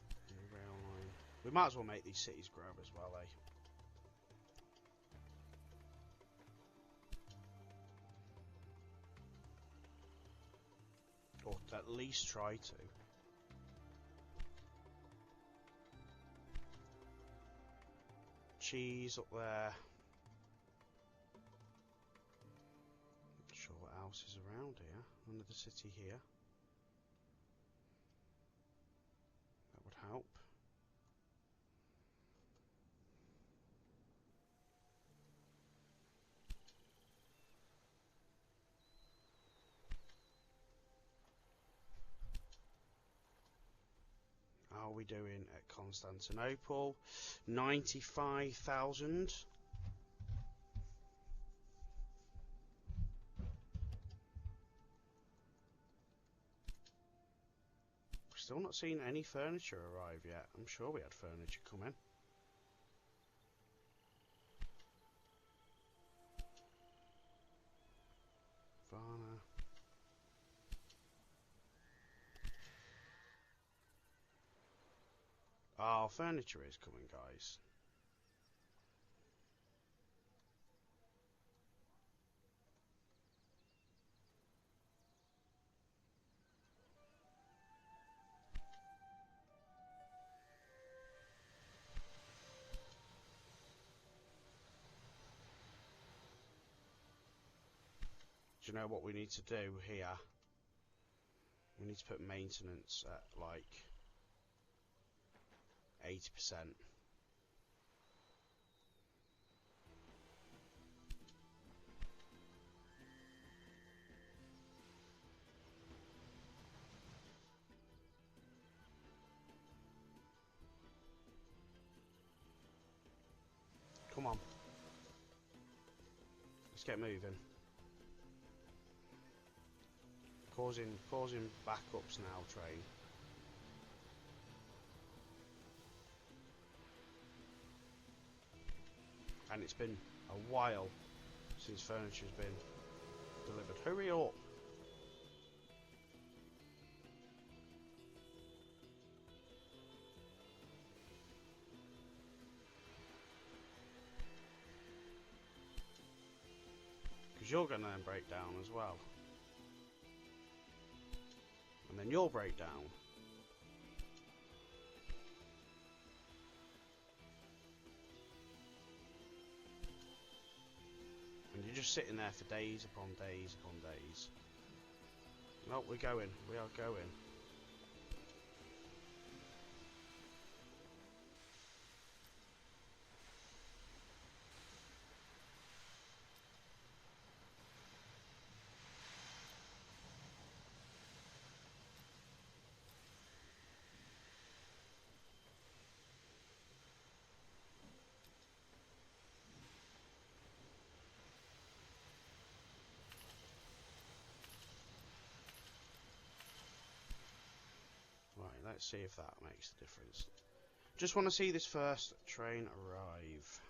rail line. We might as well make these cities grow as well, eh? Or at least try to. Cheese up there. Not sure what else is around here. Another city here. That would help. How are we doing at Constantinople? 95,000. Still not seen any furniture arrive yet. I'm sure we had furniture come in. Varna. Oh, furniture is coming, guys. Do you know what we need to do here? We need to put maintenance at like 80%. Come on. Let's get moving. Causing backups now, train. And it's been a while since furniture's been delivered. Hurry up! Because you're going to then break down as well. And then you'll break down. And you're just sitting there for days upon days upon days. No, we're going. We are going. Let's see if that makes a difference. Just want to see this first train arrive.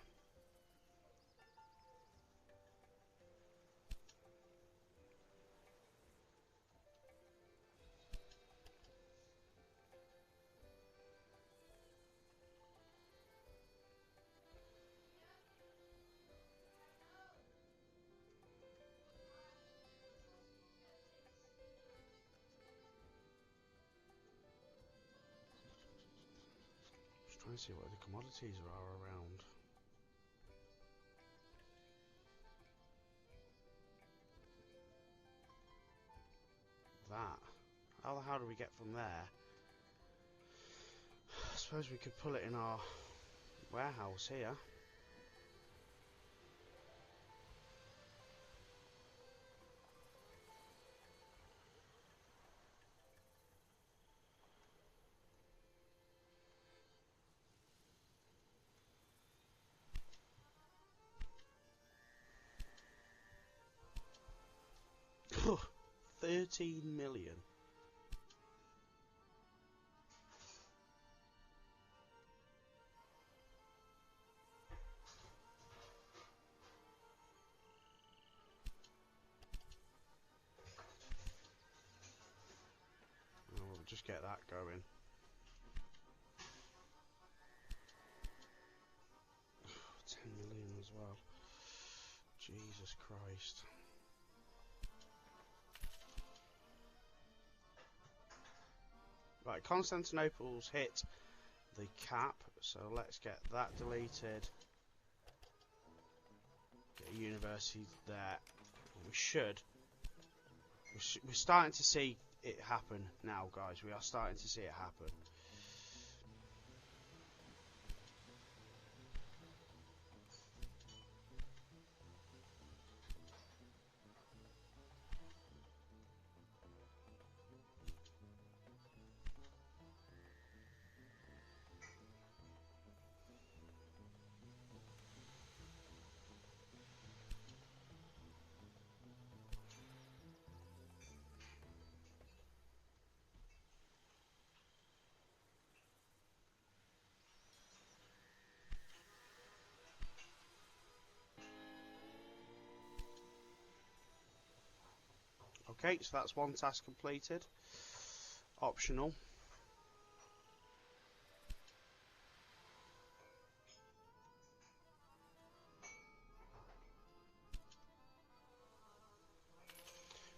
Trying to see what the commodities are around. That. How the hell do we get from there? I suppose we could pull it in our warehouse here. 13 million. Oh, we'll just get that going. Oh, 10 million as well. Jesus Christ. Right, Constantinople's hit the cap, so let's get that deleted. Get a university there. We're starting to see it happen now, guys. We are starting to see it happen. Okay, so that's one task completed. Optional.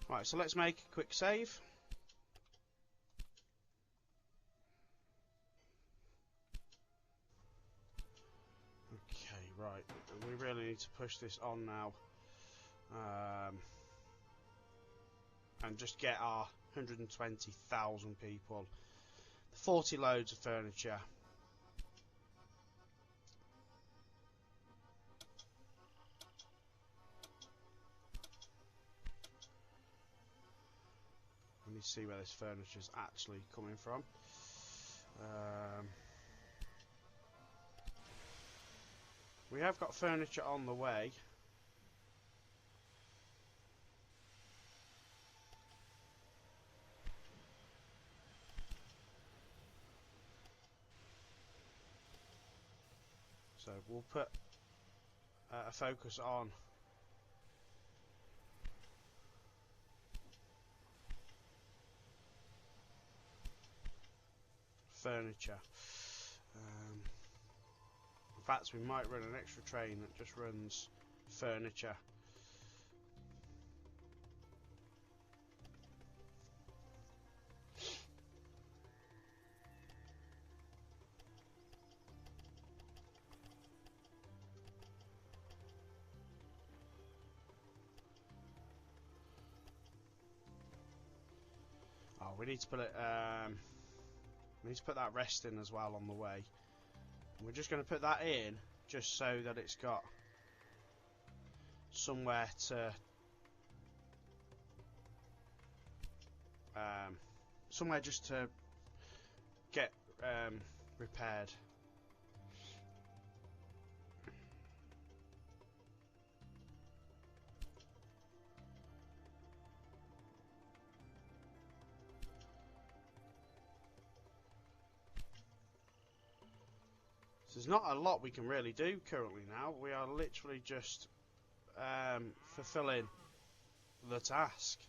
Right, so let's make a quick save. Okay, right. We really need to push this on now. And just get our 120,000 people. 40 loads of furniture. Let me see where this furniture is actually coming from. We have got furniture on the way. So we'll put a focus on furniture. In fact, we might run an extra train that just runs furniture. Oh, we need to put it. We need to put that rest in as well on the way. We're just going to put that in just so that it's got somewhere to somewhere just to get repaired. So there's not a lot we can really do currently now. We are literally just fulfilling the task.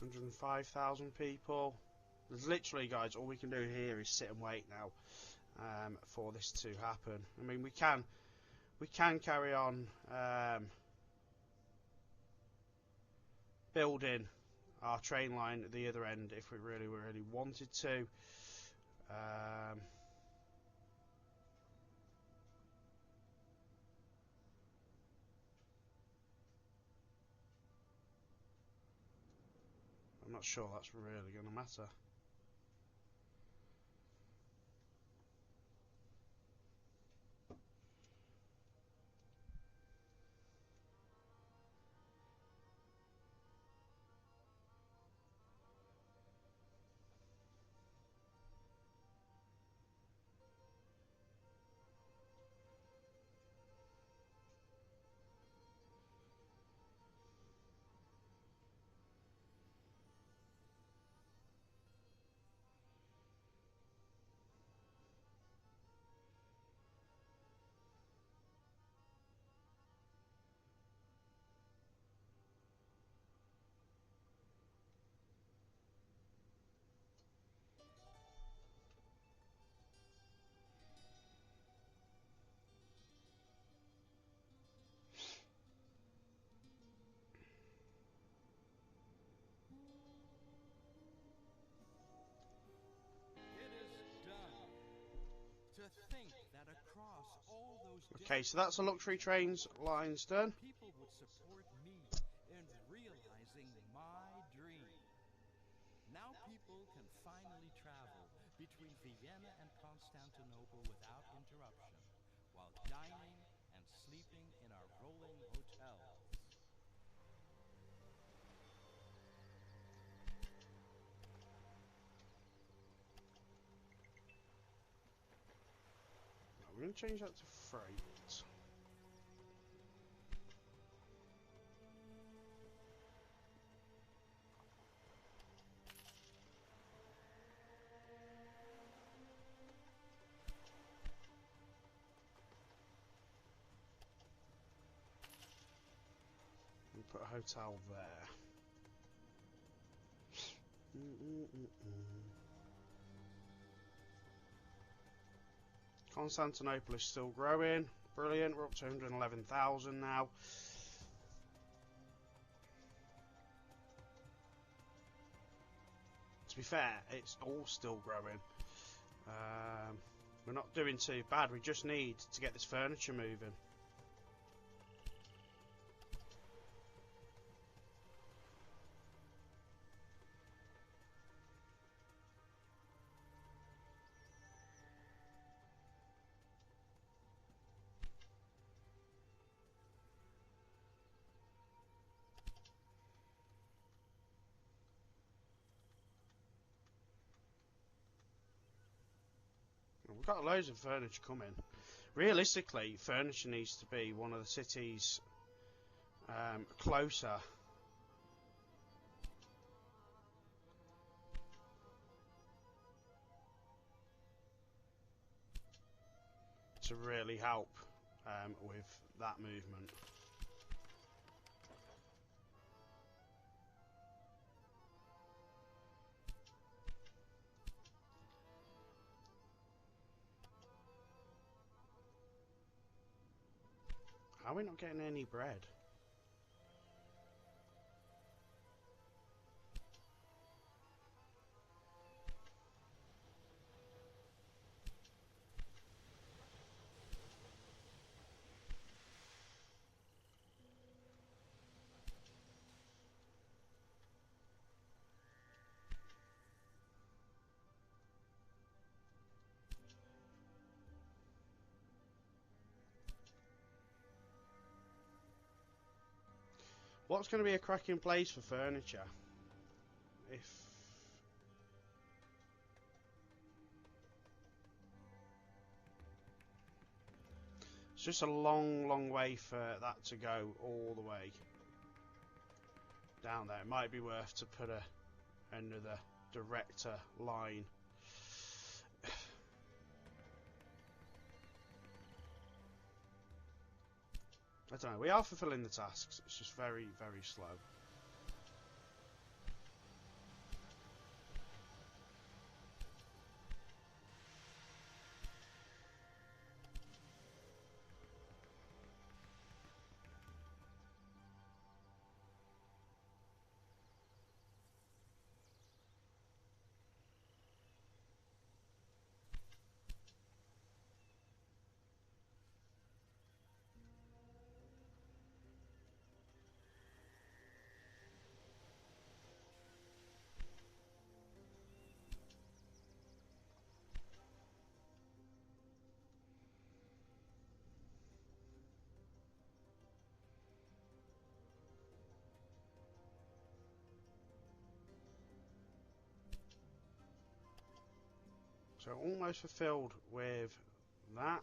$105,000 people. There's literally, guys, all we can do here is sit and wait now for this to happen. I mean, we can carry on building our train line at the other end if we really wanted to. I'm not sure that's really going to matter. To think that across all those Okay, so that's the luxury trains lines done. people would support me in realizing my dream. Now people can finally travel between Vienna and Constantinople without interruption, while dining and sleeping in our rolling hotels. We're going to change that to freight. And put a hotel there. Constantinople is still growing. Brilliant, we're up to 111,000 now. To be fair, it's all still growing. We're not doing too bad, we just need to get this furniture moving. We've got loads of furniture coming. Realistically, furniture needs to be one of the cities closer to really help with that movement. How are we not getting any bread? What's going to be a cracking place for furniture? If it's just a long way for that to go all the way down there. It might be worth to put another director line. I don't know, we are fulfilling the tasks, it's just very slow. So almost fulfilled with that.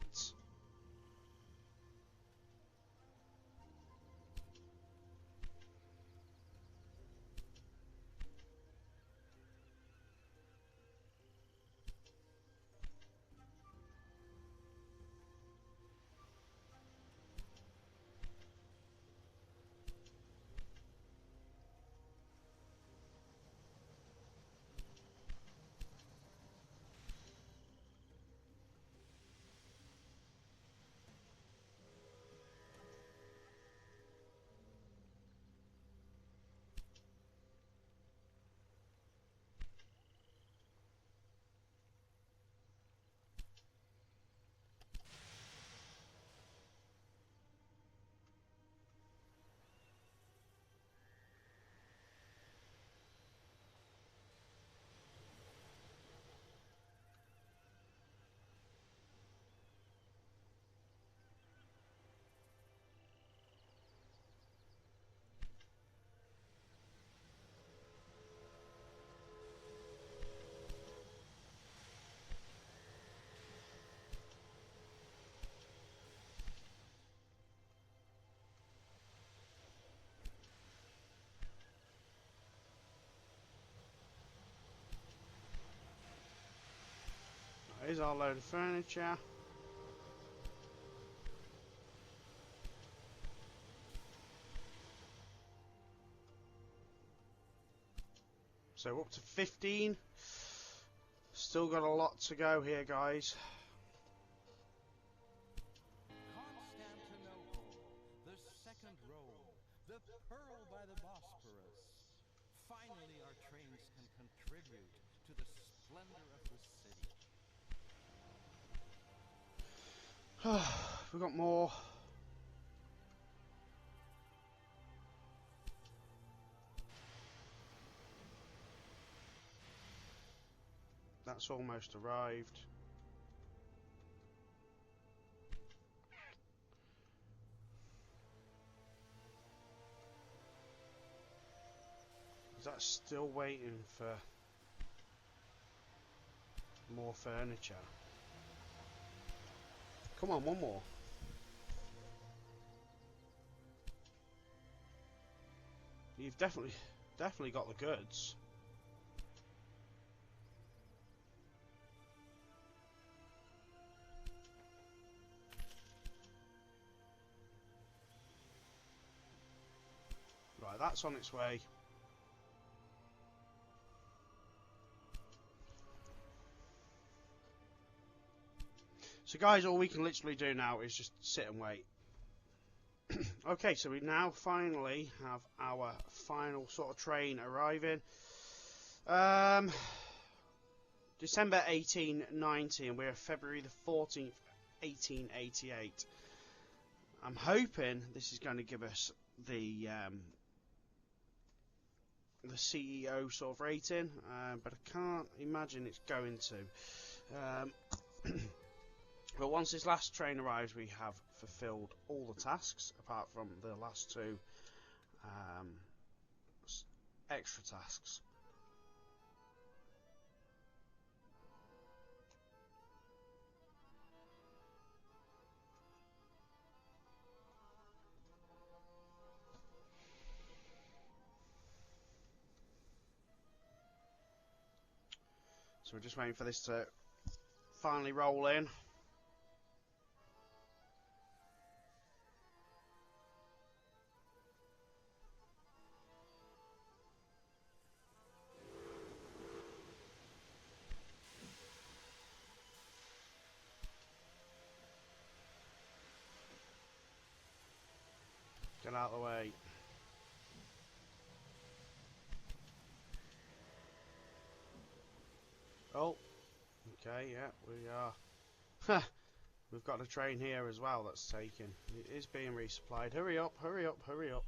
our load of furniture. So up to 15. Still got a lot to go here, guys. Constantinople, the second Rome, the pearl by the Bosporus. Finally, our trains can contribute to the splendor of the city. We've got more. That's almost arrived. Is that still waiting for more furniture? Come on, one more. You've definitely got the goods. Right, that's on its way. So guys, all we can literally do now is just sit and wait. Okay, so we now finally have our final sort of train arriving. December 1890, and we're February the 14th, 1888. I'm hoping this is going to give us the CEO sort of rating, but I can't imagine it's going to. But once this last train arrives, we have fulfilled all the tasks, apart from the last two extra tasks. So we're just waiting for this to finally roll in. Get out of the way. Oh, okay, yeah, we are. We've got a train here as well that's taken. It is being resupplied. Hurry up, hurry up, hurry up.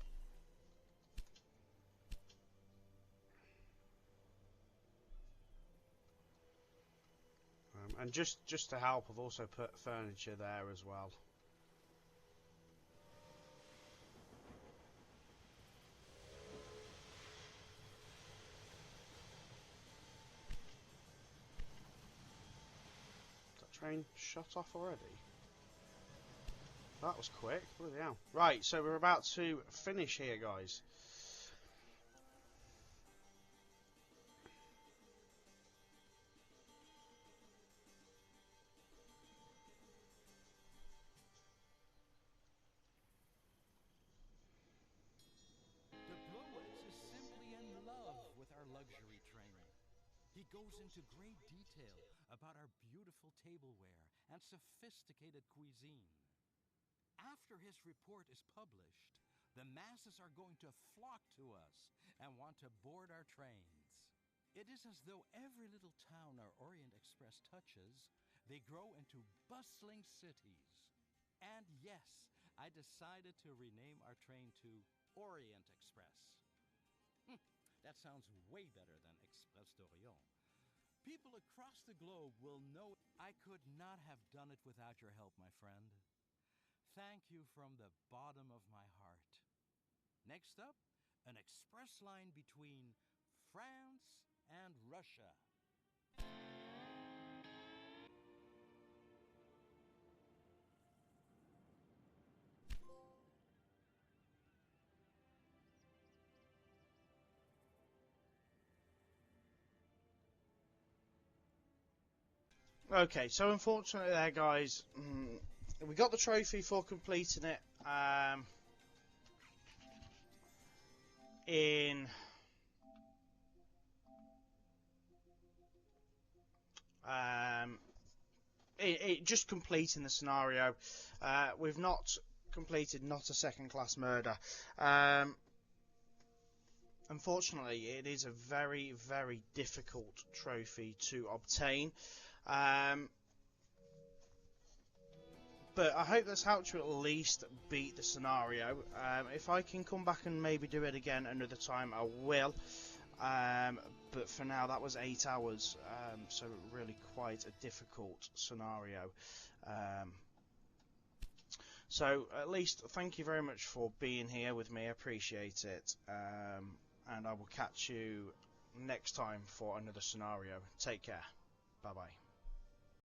And just to help, I've also put furniture there as well. Train shut off already? That was quick, bloody hell. Right, so we're about to finish here, guys. Debrecen is simply in love with our luxury train. He goes into great detail about our beautiful tableware and sophisticated cuisine. After his report is published, the masses are going to flock to us and want to board our trains. It is as though every little town our Orient Express touches, they grow into bustling cities. And yes, I decided to rename our train to Orient Express. That sounds way better than Express d'Orient. People across the globe will know I could not have done it without your help, my friend. Thank you from the bottom of my heart. Next up, an express line between France and Russia. Okay, so unfortunately there, guys, we got the trophy for completing it in just completing the scenario. We've not completed not a second class murder. Unfortunately, it is a very, very difficult trophy to obtain. But I hope that's helped you at least beat the scenario. If I can come back and maybe do it again another time, I will. But for now, that was 8 hours, so really quite a difficult scenario. So at least thank you very much for being here with me. I appreciate it. And I will catch you next time for another scenario. Take care. Bye bye.